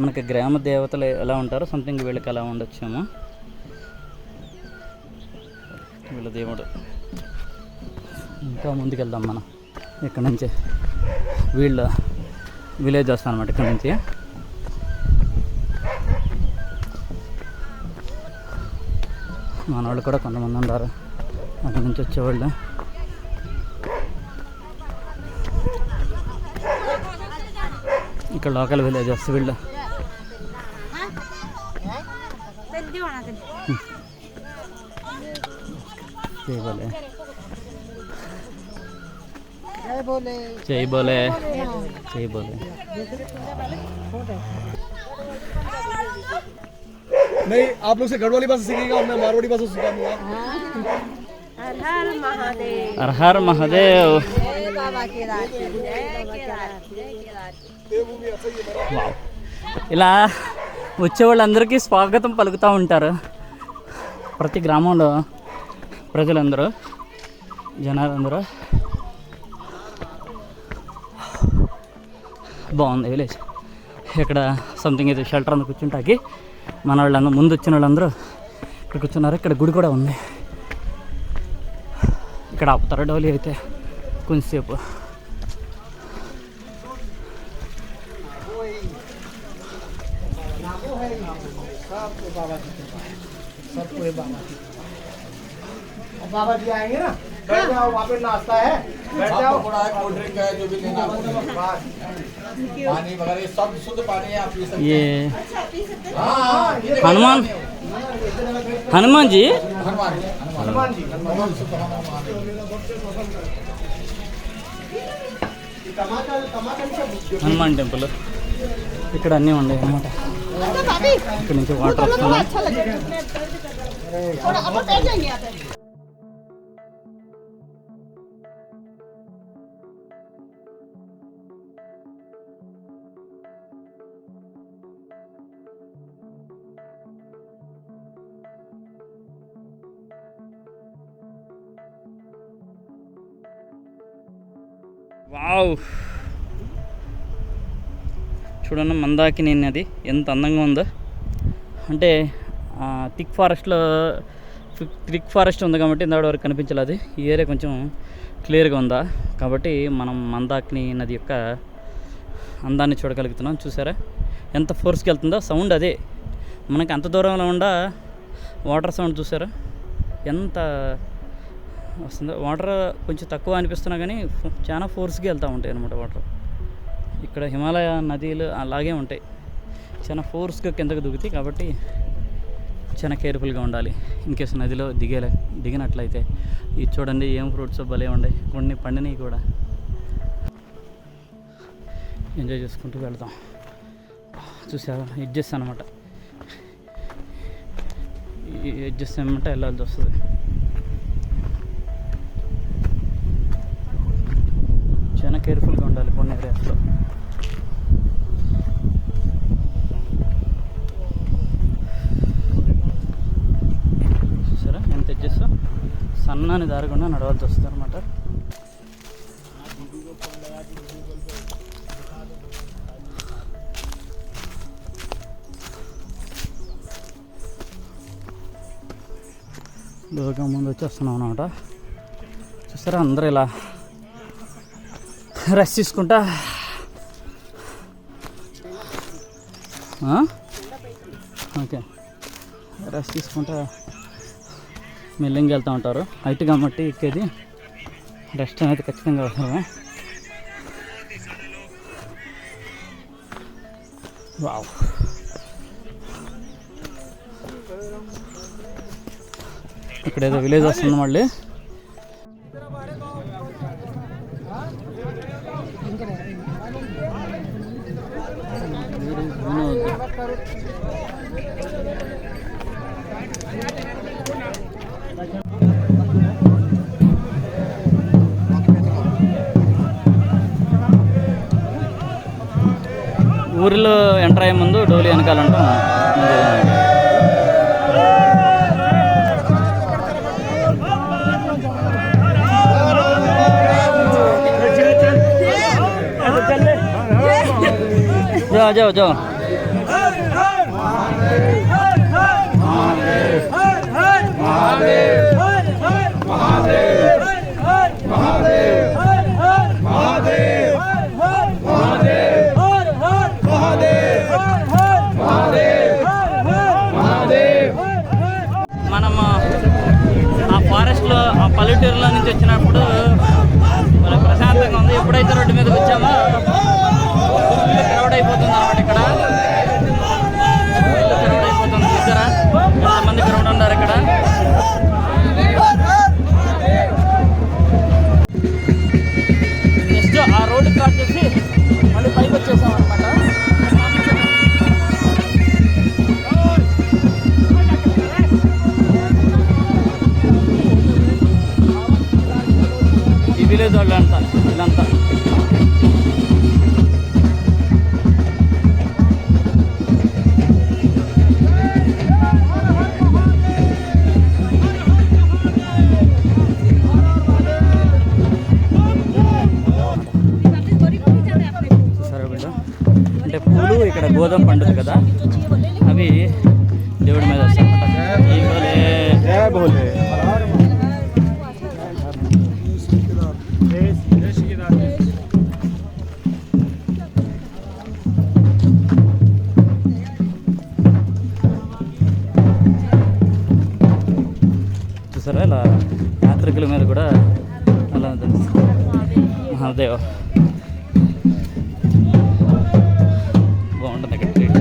మనకి గ్రామ దేవతలు ఎలా ఉంటారో సంథింగ్ వీళ్ళకి అలా ఉండొచ్చేమో. వీళ్ళ దేవుడు. ఇంకా ముందుకు వెళ్దాం మనం. ఇక్కడ నుంచి వీళ్ళ విలేజ్ వస్తాం అన్నమాట. ఇక్కడ నుంచి మన వాళ్ళు కూడా కొంతమంది ఉన్నారు అక్కడి నుంచి వచ్చేవాళ్ళు. ఇక్కడ లోకల్ విలేజెస్ వీళ్ళు. జై బోలే జై బోలే. नहीं आप लोग से गढ़वाली भाषा सीखिएगा और मैं मारवाड़ी भाषा सिखा दूंगा. हर हर महादेव. వావ్. ఇలా వచ్చేవాళ్ళందరికీ స్వాగతం పలుకుతూ ఉంటారు ప్రతి గ్రామంలో ప్రజలందరూ, జనాలందరూ. బాగుంది విలేజ్. ఇక్కడ సంథింగ్ ఏదో షెల్టర్ అందు కూర్చుంటాకి మన వాళ్ళందరూ ముందు వచ్చిన వాళ్ళందరూ ఇక్కడ కూర్చున్నారు. ఇక్కడ గుడి కూడా ఉంది. ఇక్కడ ఆపుతారు డోలీ అయితే కొంచెంసేపు. बाबा जी आएंगे ना, बैठ जाओ, वहाँ पे नाश्ता है, बैठ जाओ. कोल्ड ड्रिंक है जो भी लेना पानी वगैरह सब शुद्ध पानी है आप पी सकते ये हैं. हनुमान हनुमान जी हनुमान जी హనుమాన్ టెంపుల్ ఇక్కడ అన్నీ ఉన్నాయి అన్నమాట. ఇక్కడ నుంచి వాటర్ వస్తుంది. వావ్, చూడండి మందాకిని నది ఎంత అందంగా ఉందో. అంటే థిక్ ఫారెస్ట్ ఉంది కాబట్టి ఇందాక వరకు కనిపించలేదు. ఈ ఏరియా కొంచెం క్లియర్గా ఉందా కాబట్టి మనం మందాకిని నది యొక్క అందాన్ని చూడగలుగుతున్నాం. చూసారా ఎంత ఫోర్స్కి వెళ్తుందో సౌండ్. అదే మనకి అంత దూరంలో ఉండ వాటర్ సౌండ్ చూసారా ఎంత వస్తుందో. వాటర్ కొంచెం తక్కువ అనిపిస్తున్నా కానీ చాలా ఫోర్స్గా వెళ్తూ ఉంటాయి అన్నమాట వాటర్. ఇక్కడ హిమాలయ నదీలు అలాగే ఉంటాయి, చాలా ఫోర్స్గా కిందకు దిగుతాయి కాబట్టి చాలా కేర్ఫుల్గా ఉండాలి ఇన్కేస్ నదిలో దిగినట్లయితే. ఇది చూడండి ఏం ఫ్రూట్స్ భలే ఉన్నాయి, కొన్ని పండినవి కూడా. ఎంజాయ్ చేసుకుంటూ వెళ్తాం. చూసారా ఎడ్జెస్ అనమాట, ఈ ఎడ్జెస్ ఏమంటే వెళ్ళాల్సి వస్తుంది. చాలా కేర్ఫుల్గా ఉండాలి కొన్ని ఏరియాస్లో. చూసారా ఎంత తెచ్చేస్తా సన్నని దారి గుండా నడవాల్సి వస్తుంది అనమాట. దూరం ముందు వచ్చేస్తున్నాం అనమాట. చూసారా అందరూ ఇలా రెస్ట్ తీసుకుంటా ఓకే రెస్ట్ తీసుకుంటా మెల్లింగ్ వెళ్తూ ఉంటారు. హైట్ కాబట్టి ఎక్కేది రెస్ట్ అనేది ఖచ్చితంగా అవసరమే. వావ్, ఇక్కడ ఏదో విలేజ్ వస్తుంది మళ్ళీ. ఊరిలో ఎంటర్ అయ్యే ముందు డోలి వెనకాలంటాం. जाओ जाओ जाओ. మనము మీదకి వచ్చామో క్రౌడ్ అయిపోతుంది అన్నమాట. ఇక్కడ క్రౌడ్ అయిపోతుంది, చూసారా ఎంతమంది క్రౌడ్ ఉన్నారు ఇక్కడ. నెక్స్ట్ ఆ రోడ్డు క్రాస్ చేసి మళ్ళీ పైకి వచ్చేసాం అనమాట. ఈ విలేజ్ వాళ్ళు అంతా వీళ్ళంతా అంటే పూలు ఇక్కడ గోధుమ పండుగ కదా, అవి దేవుడి మీద చూసారా ఇలా యాత్రికుల మీద కూడా అలా మహాదేవ్ బాగుంటుంది ఇక్కడ ట్రీట్.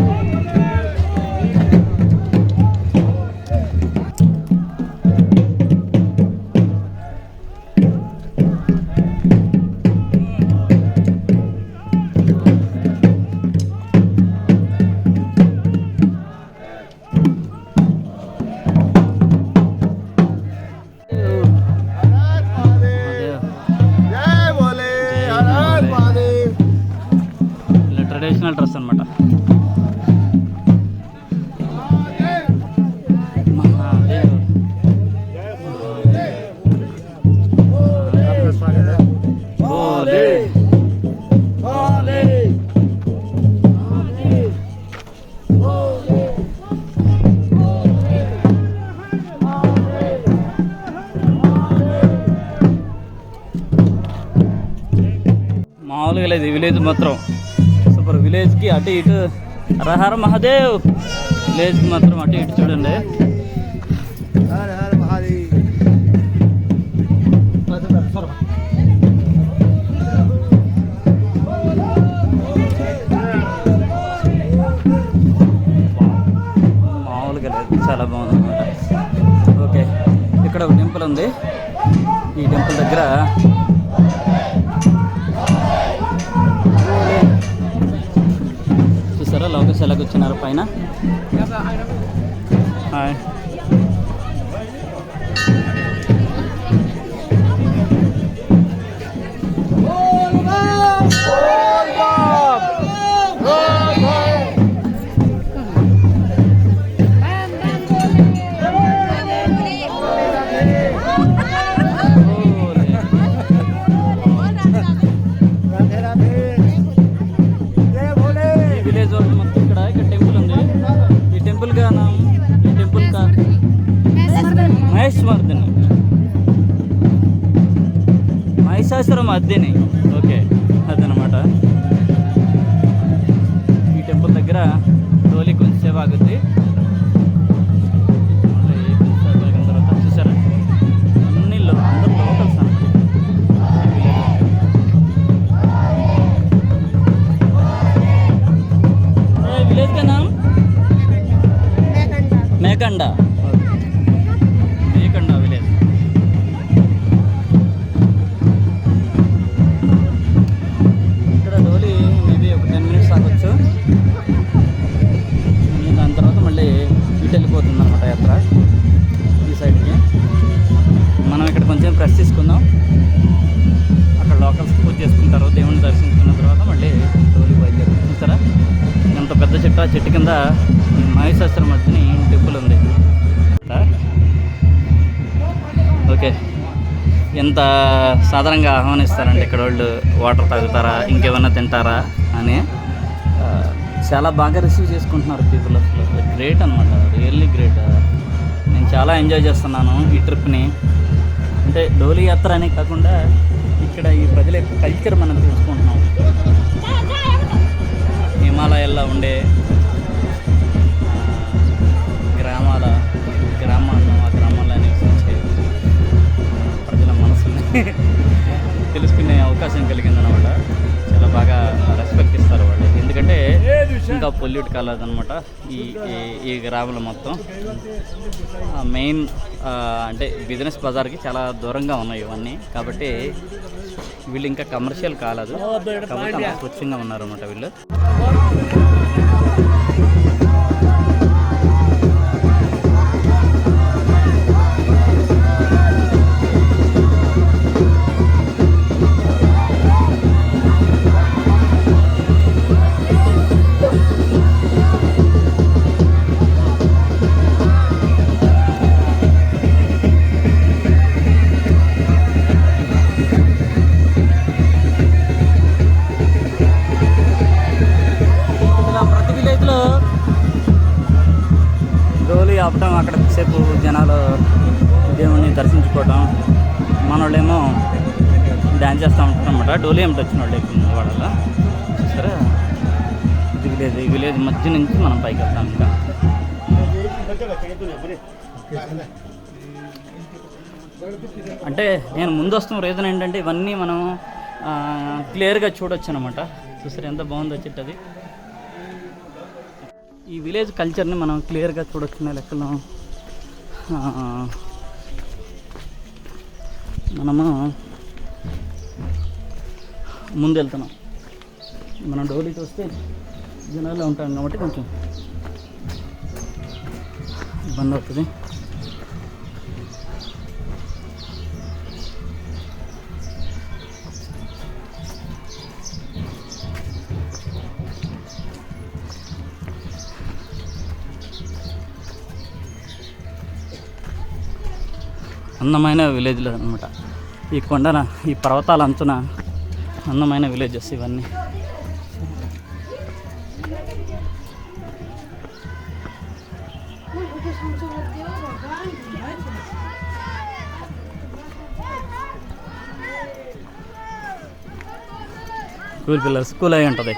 ట్రెడిషనల్ డ్రెస్ అనమాట. మామూలుగా లేదు విలేజ్ మాత్రం సూపర్. విలేజ్కి అటు ఇటు హర మహాదేవ్, విలేజ్కి మాత్రం అటు ఇటు చూడండి. మామూలుగా లేదు, చాలా బాగుంది అనమాట. ఓకే, ఇక్కడ ఒక టెంపుల్ ఉంది. ఈ టెంపుల్ దగ్గర చూసారా లోకేష్ ఎలా కూర్చున్నారు పైన. హాయ్, మహిషాసురం అద్దెని. ఓకే, అదనమాట. ఈ టెంపుల్ దగ్గర డోలీ కొంచెం సేవ ఆగుద్ది. తర్వాత చూసారా అన్ని అందరూ లోకల్స్ విలేజ్ కా నామ్ మేకండా. మేకండా విలేజ్. ఇక్కడ డోలీ మేబీ ఒక 10 minutes ఆగొచ్చు. దాని తర్వాత మళ్ళీ ఇటు వెళ్ళిపోతుంది అనమాట యాత్ర ఈ సైడ్కి. మనం ఇక్కడ కొంచెం ప్రెస్ తీసుకుందాం. అక్కడ లోకల్స్ పూజ చేసుకుంటారు, దేవుని దర్శించుకున్న తర్వాత మళ్ళీ డోలీ బయలుదేరు. చూస్తారా ఎంత పెద్ద చెట్టు, ఆ చెట్టు కింద మహిషాసురం మధ్యని టెంపుల్ ఉంది. ఓకే, ఎంత సాధారణంగా ఆహ్వానిస్తారంటే ఇక్కడ వాళ్ళు వాటర్ తాగుతారా ఇంకేమన్నా తింటారా అని చాలా బాగా రిసీవ్ చేసుకుంటున్నారు పీపుల్. అసలు గ్రేట్ అనమాట, రియల్లీ గ్రేట్. నేను చాలా ఎంజాయ్ చేస్తున్నాను ఈ ట్రిప్ని. అంటే డోలీ యాత్ర అనే కాకుండా ఇక్కడ ఈ ప్రజల యొక్క కల్చర్ మనం తెలుసుకుంటున్నాం. హిమాలయాల్లో ఉండే గ్రామాల్లో ఆ గ్రామాల్లో నివసించే ప్రజల మనసుని తెలుసుకునే అవకాశం కలిగిందనమాట. ఇంకా పొల్యూట్ కాలేదన్నమాట ఈ గ్రామంలో మొత్తం. మెయిన్ అంటే బిజినెస్ బజార్కి చాలా దూరంగా ఉన్నాయి ఇవన్నీ, కాబట్టి వీళ్ళు ఇంకా కమర్షియల్ కాలేదు, కాబట్టి అంత స్వచ్ఛంగా ఉన్నారన్నమాట వీళ్ళు. డోలీ ఆపటం, అక్కడ సేపు జనాలు దేవుణ్ణి దర్శించుకోవడం, మన వాళ్ళేమో డ్యాన్స్ చేస్తూ ఉంటారు అన్నమాట. డోలీ ఏమిటి వచ్చిన వాళ్ళు ఎక్కువ వాళ్ళ సరే. ఈ విలేజ్ మధ్య నుంచి మనం పైకి వెళ్తాం. ఇంకా అంటే నేను ముందు వస్తున్న రీజన్ ఏంటంటే ఇవన్నీ మనం క్లియర్గా చూడొచ్చు అనమాట. చూసారు ఎంత బాగుందో చెట్టు అది. ఈ విలేజ్ కల్చర్ని మనం క్లియర్గా చూడొచ్చునే లెక్కలో మనము ముందు వెళ్తున్నాం. మనం డోలీకి వస్తే జనాల్లో ఉంటాం కాబట్టి కొంచెం ఇబ్బంది అవుతుంది. అందమైన విలేజ్లు అనమాట. ఈ కొండన, ఈ పర్వతాల అంచున అందమైన విలేజెస్ ఇవన్నీ. స్కూల్ పిల్లలు స్కూల్ అయి ఉంటుంది.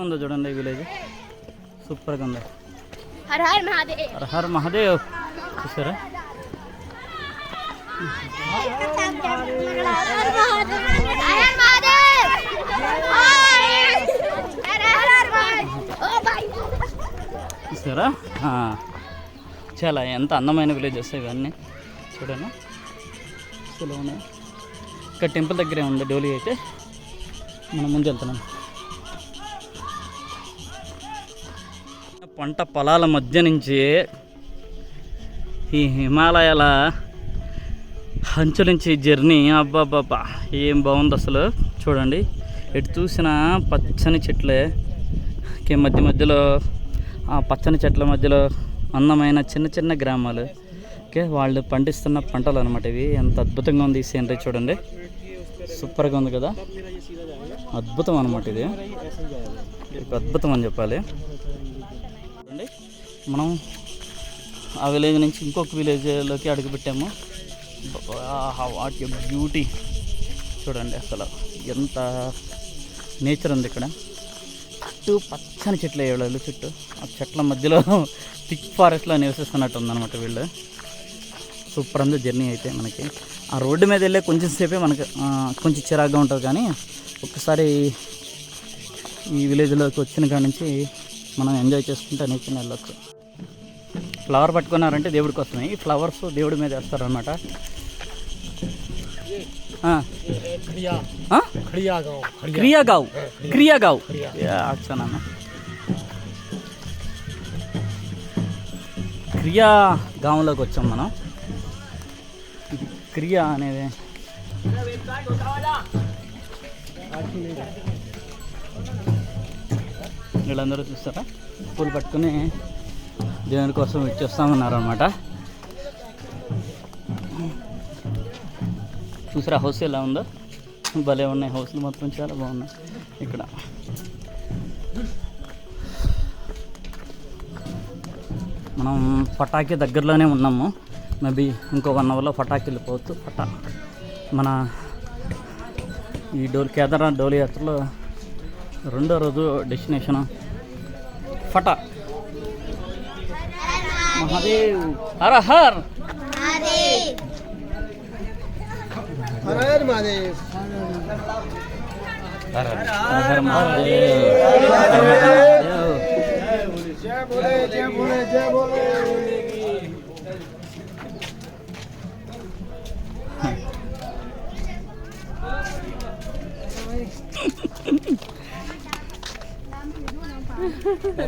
ఉందో చూడండి ఈ విలేజ్, సూపర్గా ఉంది. హర హర్ మహాదేవ్ చూసారా? చూసారా? చాలా ఎంత అందమైన విలేజెస్ ఇవన్నీ చూడండి. చాలా ఉన్నాయి. ఇక్కడ టెంపుల్ దగ్గరే ఉంది డోలీ. అయితే మనం ముందు వెళ్తున్నాం. పంట పొలాల మధ్య నుంచి ఈ హిమాలయాల అంచు నుంచి జర్నీ, అబ్బాబ్బాబ్బా ఏం బాగుంది అసలు. చూడండి, ఎటు చూసిన పచ్చని చెట్లే, మధ్యలో ఆ పచ్చని చెట్ల మధ్యలో అందమైన చిన్న చిన్న గ్రామాలు. ఓకే, వాళ్ళు పండిస్తున్న పంటలు అనమాట ఇవి. ఎంత అద్భుతంగా ఉంది ఈ సీనరీ చూడండి. సూపర్గా ఉంది కదా, అద్భుతం అనమాట ఇది. అద్భుతం అని చెప్పాలి. చూడండి, మనం ఆ విలేజ్ నుంచి ఇంకొక విలేజ్లోకి అడుగుపెట్టాము. వాట్ ఎ బ్యూటీ చూడండి. అసలు ఎంత నేచర్ ఉంది ఇక్కడ. చుట్టూ పచ్చని చెట్లు వేయడాలు, చుట్టూ ఆ చెట్ల మధ్యలో థిక్ ఫారెస్ట్లో నివసిస్తున్నట్టు ఉందన్నమాట వీళ్ళు. సూపర్ ఉంది జర్నీ అయితే. మనకి ఆ రోడ్డు మీద వెళ్ళే కొంచెం సేపే మనకి కొంచెం చిరాగ్గా ఉంటుంది, కానీ ఒక్కసారి ఈ విలేజ్లోకి వచ్చిన కాడి నుంచి మనం ఎంజాయ్ చేసుకుంటే నేర్చుకుని వెళ్ళొచ్చు. ఫ్లవర్ పట్టుకున్నారంటే దేవుడికి వస్తున్నాయి. ఈ ఫ్లవర్స్ దేవుడి మీద వేస్తారనమాట. క్రియాగావ్ అచ్చా నాన్న, క్రియాగావ్లోకి వచ్చాం మనం. ఇది క్రియా అనేది వీళ్ళందరూ చూస్తారా, పూలు పట్టుకుని దేవుని కోసం ఇచ్చేస్తామన్నారు అనమాట. చూసారా హౌస్ ఎలా ఉందో, భలే ఉన్నాయి హౌస్లు మాత్రం, చాలా బాగున్నాయి ఇక్కడ. మనం పటాకి దగ్గరలోనే ఉన్నాము. మేబీ ఇంకో 1 అవర్లో పటాకి వెళ్ళిపోవచ్చు. మన ఈ కేదార్నాథ్ డోలీ యాత్రలో 2వ రోజు డెస్టినేషన్ ఫటా. మహాదేవ్ హర హర్ महादेव हर हर महादेव, हर हर महादेव। जय बोले जय बोले जय बोले।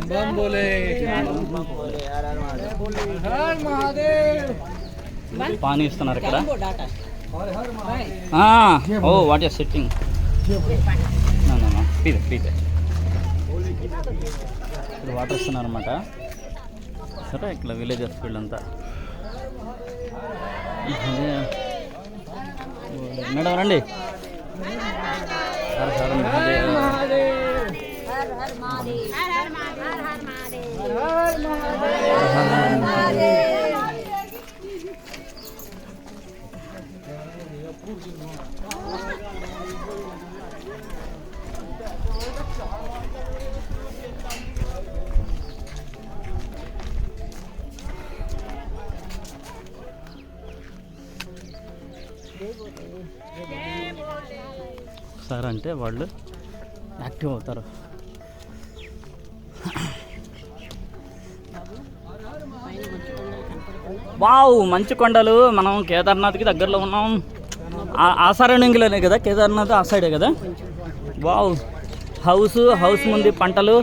बम बोले हर महादेव। పానీ ఇస్తున్నారు ఇక్కడ. ఓ వాట్ ఆర్ సెట్టింగ్ పీతే పీతే ఇక్కడ వాటర్ ఇస్తున్నారు అనమాట. సరే ఇక్కడ విలేజెస్ వీళ్ళంతా. మేడం రండి. హర హర మహాదేవ్. సార్ అంటే వాళ్ళు యాక్టివ్ అవుతారు. వావ్, మంచు కొండలు. మనం కేదార్నాథ్కి దగ్గరలో ఉన్నాం. ఆ సరౌండింగ్లోనే కదా కేదార్నాథ్, ఆ సైడే కదా. వావ్, హౌస్ ముందు పంటలు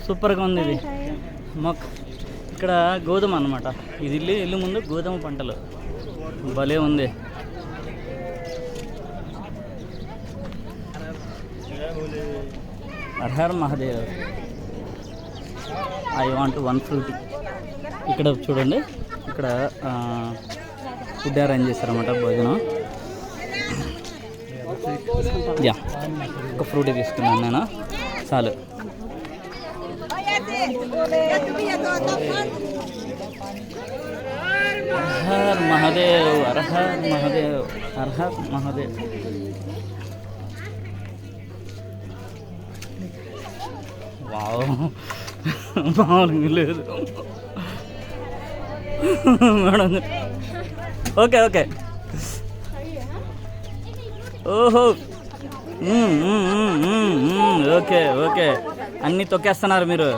సూపర్గా ఉంది. ఇది ఇక్కడ గోధుమ అనమాట. ఇది ఇల్లు ముందు గోధుమ పంటలు భలే ఉంది. Her her Mahadev. I want 1 fruit. ఇక్కడ చూడండి, ఇక్కడ ఫుడ్ అరేంజ్ చేస్తారన్నమాట, భోజనం. యా, ఒక ఫ్రూట్ తీసుకున్నాను నేను, చాలు. హర్ మహాదేవ్, హర హర్ మహాదేవ్, హర హర్ మహాదేవ్. వావ్, మామూలుగా లేదు మేడం. Okay okay. ఓహో, ఓకే ఓకే. అన్నీ తొక్కేస్తున్నారు మీరు.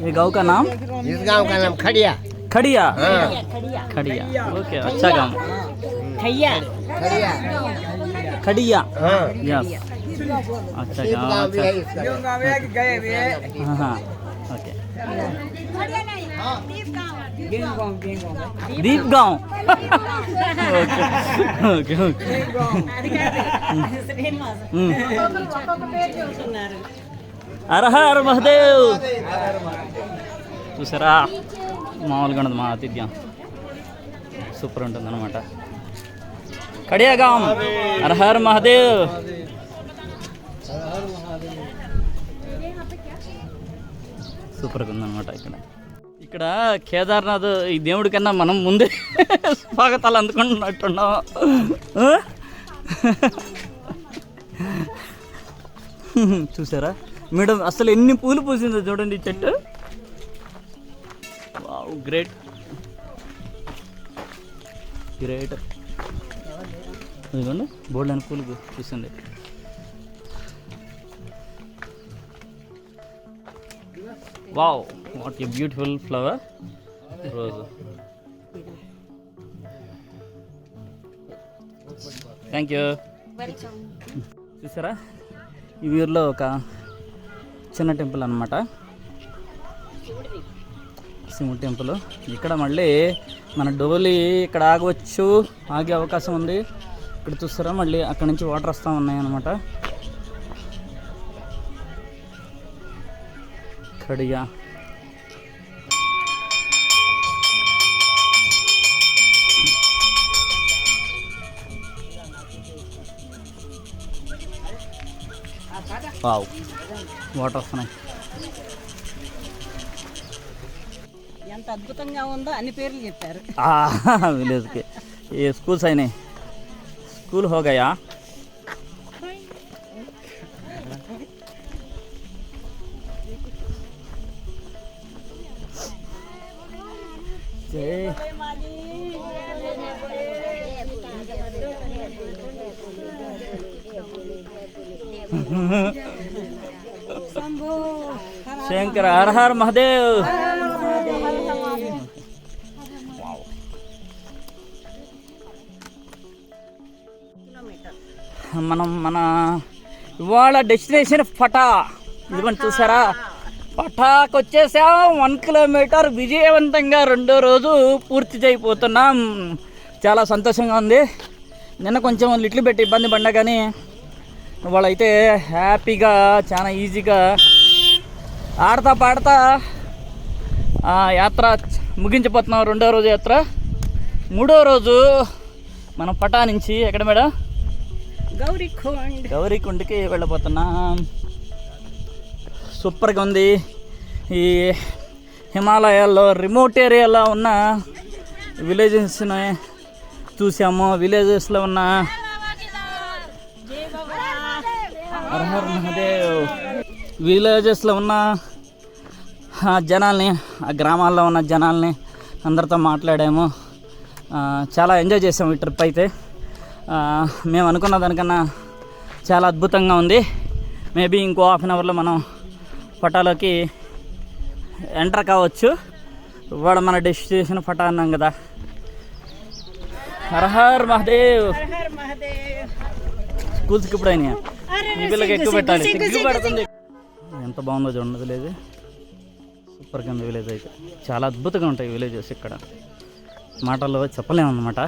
ये गाँव का नाम? इस गांव का नाम खड़िया। खड़िया, खड़िया। ओके, अच्छा गाँव। खैया खड़िया, हाँ, यस, अच्छा गाँव। अच्छा, हाँ हाँ, ओके। दीप गाँव। Okay okay okay. Hara Hara Mahadev. చూసారా, మామూలుగా ఉండదు మా ఆతిథ్యం, సూపర్ ఉంటుంది అనమాట. కడియాగాం. హర హర మహాదేవ్. సూపర్గా ఉందన్నమాట. ఇక్కడ కేదార్నాథ్ ఈ దేవుడి కన్నా మనం ముందే స్వాగతాలు అందుకుంటున్నట్టున్నాం. చూసారా మేడం, అసలు ఎన్ని పూలు పూసిందో చూడండి ఈ చెట్టు. Wow, great great. ఇదిగోండి, బోల్డ్ అని పూలు పూసింది. Wow, what a beautiful flower, రోజు. Thank you. చూసారా, ఈ ఊరిలో ఒక చిన్న టెంపుల్ అన్నమాట, శివుడి టెంపుల్. ఇక్కడ మళ్ళీ మన డోలి ఇక్కడ ఆగవచ్చు, ఆగే అవకాశం ఉంది. ఇక్కడ చూస్తారా, మళ్ళీ అక్కడ నుంచి వాటర్ వస్తూ ఉన్నాయి అన్నమాట. ఖడియా. వావ్, వాటర్ వస్తున్నాయి. ఎంత అద్భుతంగా ఉందో అన్ని పేర్లు చెప్పారు. విలేజ్కి ఏ స్కూల్స్ అయినాయి, స్కూల్ హో గయా. శంకర హర హర మహాదేవ్. మన ఇవాళ డెస్టినేషన్ పటా. ఇదిగోండి చూసారా, పటాకు వచ్చేసాం. 1 కిలోమీటర్ విజయవంతంగా 2వ రోజు పూర్తి చేయబోతున్నాం. చాలా సంతోషంగా ఉంది. నిన్న కొంచెం లిటిల్ పెట్టి ఇబ్బంది పడ్డా, కానీ వాళ్ళైతే హ్యాపీగా చాలా ఈజీగా ఆడతా పాడతా యాత్ర ముగించిపోతున్నాం. 2వ రోజు యాత్ర. 3వ రోజు మనం పటా నుంచి ఎక్కడ మేడం? గౌరీకుండ్కి వెళ్ళిపోతున్నాం. సూపర్గా ఉంది. ఈ హిమాలయాల్లో రిమోట్ ఏరియాలో ఉన్న విలేజెస్ని చూసాము. విలేజెస్లో ఉన్న హర హర మహాదేవ్ విలేజెస్లో ఉన్న జనాల్ని, ఆ గ్రామాల్లో ఉన్న జనాల్ని అందరితో మాట్లాడాము. చాలా ఎంజాయ్ చేసాము ఈ ట్రిప్ అయితే. మేము అనుకున్న దానికన్నా చాలా అద్భుతంగా ఉంది. మేబీ ఇంకో హాఫ్ అన్ అవర్లో మనం పటాలోకి ఎంటర్ కావచ్చు. ఇవాళ మన డెస్టినేషన్ పటా అన్నాం కదా. హర హర్ మహాదేవ్. స్కూల్స్కి ఇప్పుడు అయినాయి. ఈ పిల్లకి ఎక్కువ పెట్టాలి, సిగ్గు పడుతుంది. ఎంత బాగుందో చూడండి విలేజ్. సూపర్గా ఉంది విలేజ్ అయితే. చాలా అద్భుతంగా ఉంటాయి విలేజెస్ ఇక్కడ. మాటల్లో చెప్పలేమన్నమాట.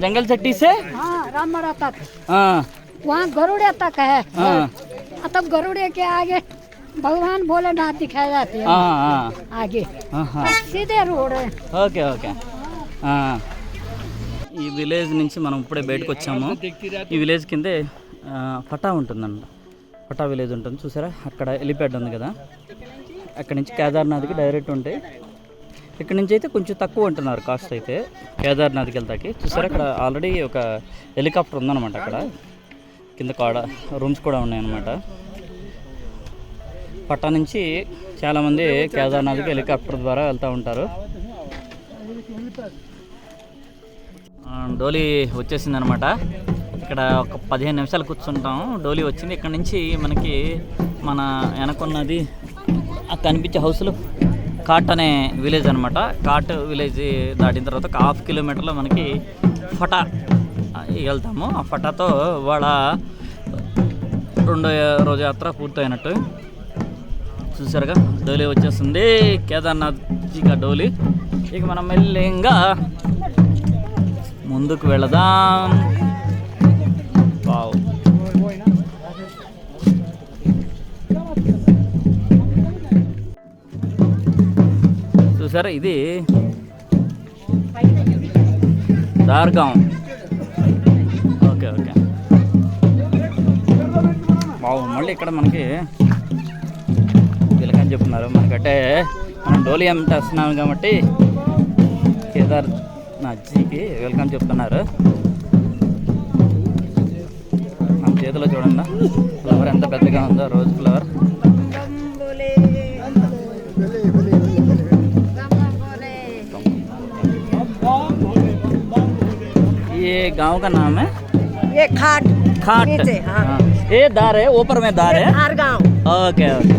जंगल चट्टी से राम रहता था वहाँ गरुड़े तक है। तब गरुड़े के आगे भगवान भोलेनाथ दिखाए जाते हैं आगे सीधे रोड है। Okay okay. ఈ విలేజ్ నుంచి మనం ఇప్పుడే బయటకు వచ్చాము. ఈ విలేజ్ కిందే పటా ఉంటుందండి. పటా విలేజ్ ఉంటుంది చూసారా, అక్కడ హెలిప్యాడ్ ఉంది కదా. అక్కడి నుంచి కేదార్నాథ్కి డైరెక్ట్ ఉంటాయి. ఇక్కడ నుంచి అయితే కొంచెం తక్కువ ఉంటున్నారు కాస్ట్ అయితే కేదార్నాథ్కి వెళ్తాకి. చూసారా, అక్కడ ఆల్రెడీ ఒక హెలికాప్టర్ ఉందన్నమాట. అక్కడ కింద కాడ రూమ్స్ కూడా ఉన్నాయన్నమాట. పట్టా నుంచి చాలామంది కేదార్నాథ్కి హెలికాప్టర్ ద్వారా వెళ్తూ ఉంటారు. డోలీ వచ్చేసిందనమాట. ఇక్కడ ఒక 15 నిమిషాలు కూర్చుంటాం. డోలీ వచ్చింది. ఇక్కడ నుంచి మనకి మన వెనకున్నది కనిపించే హౌస్లు కాట్ అనే విలేజ్ అనమాట. కాట్ విలేజ్ దాటిన తర్వాత ఒక 1/2 కిలోమీటర్లో మనకి ఫటా వెళ్తాము. ఆ ఫటాతో వాళ్ళ 2వ రోజు యాత్ర పూర్తయినట్టు. చూసారుగా, డోలీ వచ్చేస్తుంది. కేదార్నాథ్ ఇక డోలీ. ఇక మనం మెల్లిగా ముందుకు వెళదాం. వావ్, చూసారా, ఇది దార్గాం. Okay okay. బాగు. మళ్ళీ ఇక్కడ మనకి వెల్కమ్ చెప్తున్నారు. మనకంటే మనం డోలీ అంటే వస్తున్నాం కాబట్టి కేదార్నాథ్జీకి వెల్కమ్ చెప్తున్నారు. మన చేతిలో చూడండి ఫ్లవర్ ఎంత పెద్దగా ఉందో, రోజ్ ఫ్లవర్. ये गांव का नाम है? ये खाट खाट। हाँ। ये दार है, ऊपर में दार है। हर गाँव। Okay okay.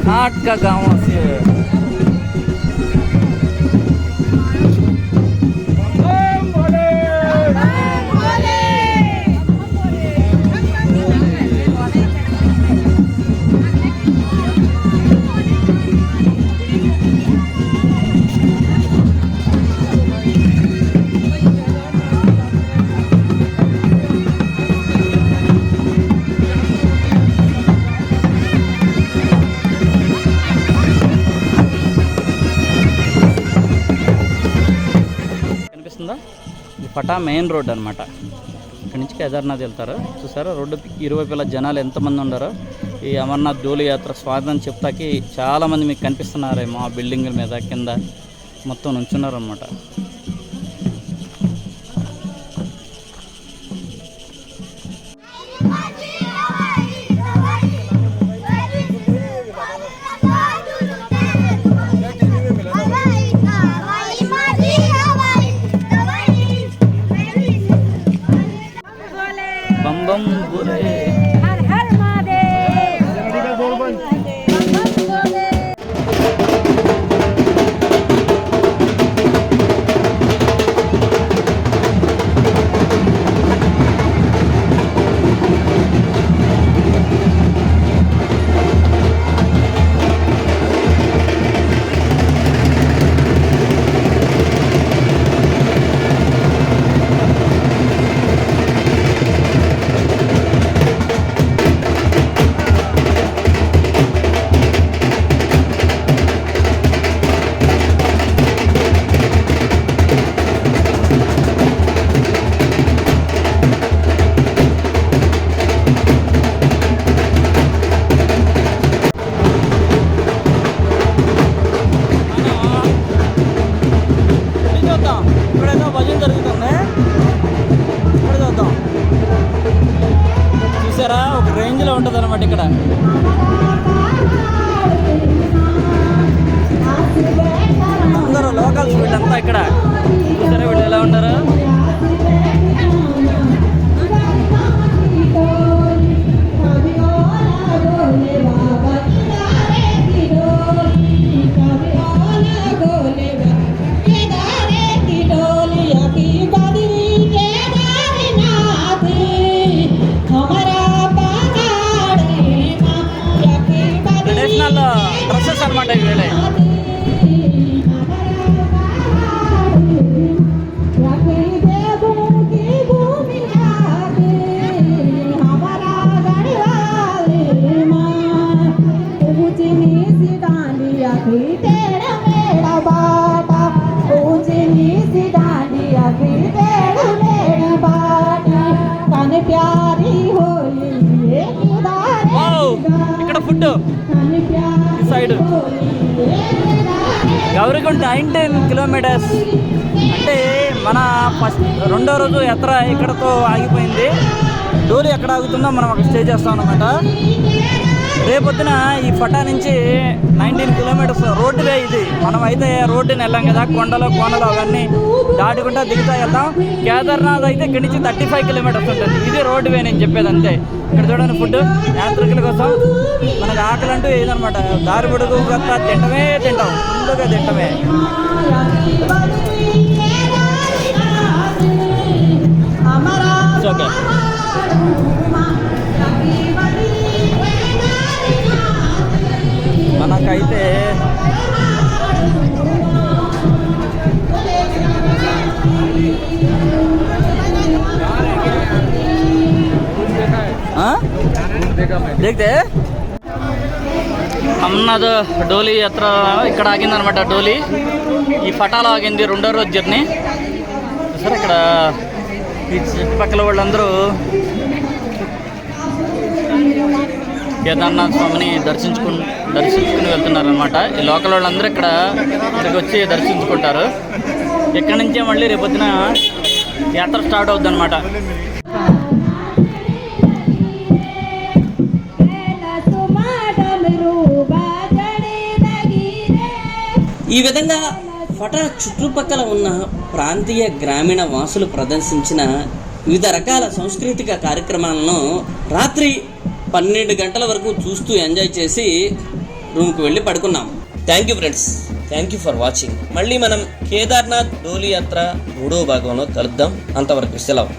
खाट का गांव से పటా మెయిన్ రోడ్ అనమాట. ఇక్కడ నుంచి కేదార్నాథ్ వెళ్తారు. చూసారా, రోడ్డు ఇరువైపుల జనాలు ఎంతమంది ఉన్నారో. ఈ అమర్నాథ్ డోలీ యాత్ర స్వాగతం చెప్తాకి చాలామంది మీకు కనిపిస్తున్నారేమో. ఆ బిల్డింగుల మీద కింద మొత్తం నుంచున్నారు అనమాట. ఏం జరుగుతుంది ఇక్కడ చూద్దాం. చూసారా, ఒక రేంజ్లో ఉంటుంది అనమాట ఇక్కడ. అందరూ లోకల్స్ వీళ్ళంతా ఇక్కడ. చూసారా వీళ్ళు ఎలా ఉన్నారు. ట్రెడిషనల్ డ్రెస్సెస్ అనమాట ఇవి. ఇక్కడ ఫుడ్ ఈ సైడ్ గౌరిగుంట 19 కిలోమీటర్స్. అంటే మన రెండో రోజు యాత్ర ఇక్కడతో ఆగిపోయింది. డోలి ఎక్కడ ఆగుతుందో మనం అక్కడ స్టే చేస్తాం అనమాట. రేపొద్దున ఈ ఫటా నుంచి 19 కిలోమీటర్స్ రోడ్డు వే ఇది. మనం అయితే రోడ్డుని వెళ్ళాం కదా, కొండలు కోనలు అవన్నీ దాటుకుంటా దిగుతా వెళ్తాం. కేదార్నాథ్ అయితే ఇక్కడి నుంచి 35 కిలోమీటర్స్ ఉంటుంది. ఇది రోడ్డు వే నేను చెప్పేది అంతే. ఇక్కడ చూడండి ఫుడ్ యాత్రికుల కోసం. మనకు ఆకలి అంటూ ఏదనమాట, దారి పొడుగు గట్ట తింటాం, ముందుగా తింటమే. ఓకే, మనకైతే देखते అమర్నాథ్ డోలీ యాత్ర ఇక్కడ ఆగిందనమాట. డోలీ ఈ ఫటాలో ఆగింది రెండో రోజు జర్నీ. సరే, ఇక్కడ ఈ చుట్టుపక్కల వాళ్ళందరూ కేదార్నాథ్ స్వామిని దర్శించుకుని వెళ్తున్నారనమాట. ఈ లోకల్ వాళ్ళందరూ ఇక్కడికి వచ్చి దర్శించుకుంటారు. ఇక్కడి నుంచే మళ్ళీ రేపొద్దున యాత్ర స్టార్ట్ అవుద్ది అనమాట. ఈ విధంగా ఫటా చుట్టుపక్కల ఉన్న ప్రాంతీయ గ్రామీణ వాసులు ప్రదర్శించిన వివిధ రకాల సాంస్కృతిక కార్యక్రమాలను రాత్రి 12 గంటల వరకు చూస్తూ ఎంజాయ్ చేసి రూమ్కి వెళ్ళి పడుకున్నాం. Thank you friends, thank you for watching. మళ్ళీ మనం కేదార్నాథ్ డోలీ యాత్ర 3వ భాగంలో కలుద్దాం. అంతవరకు సెలవు.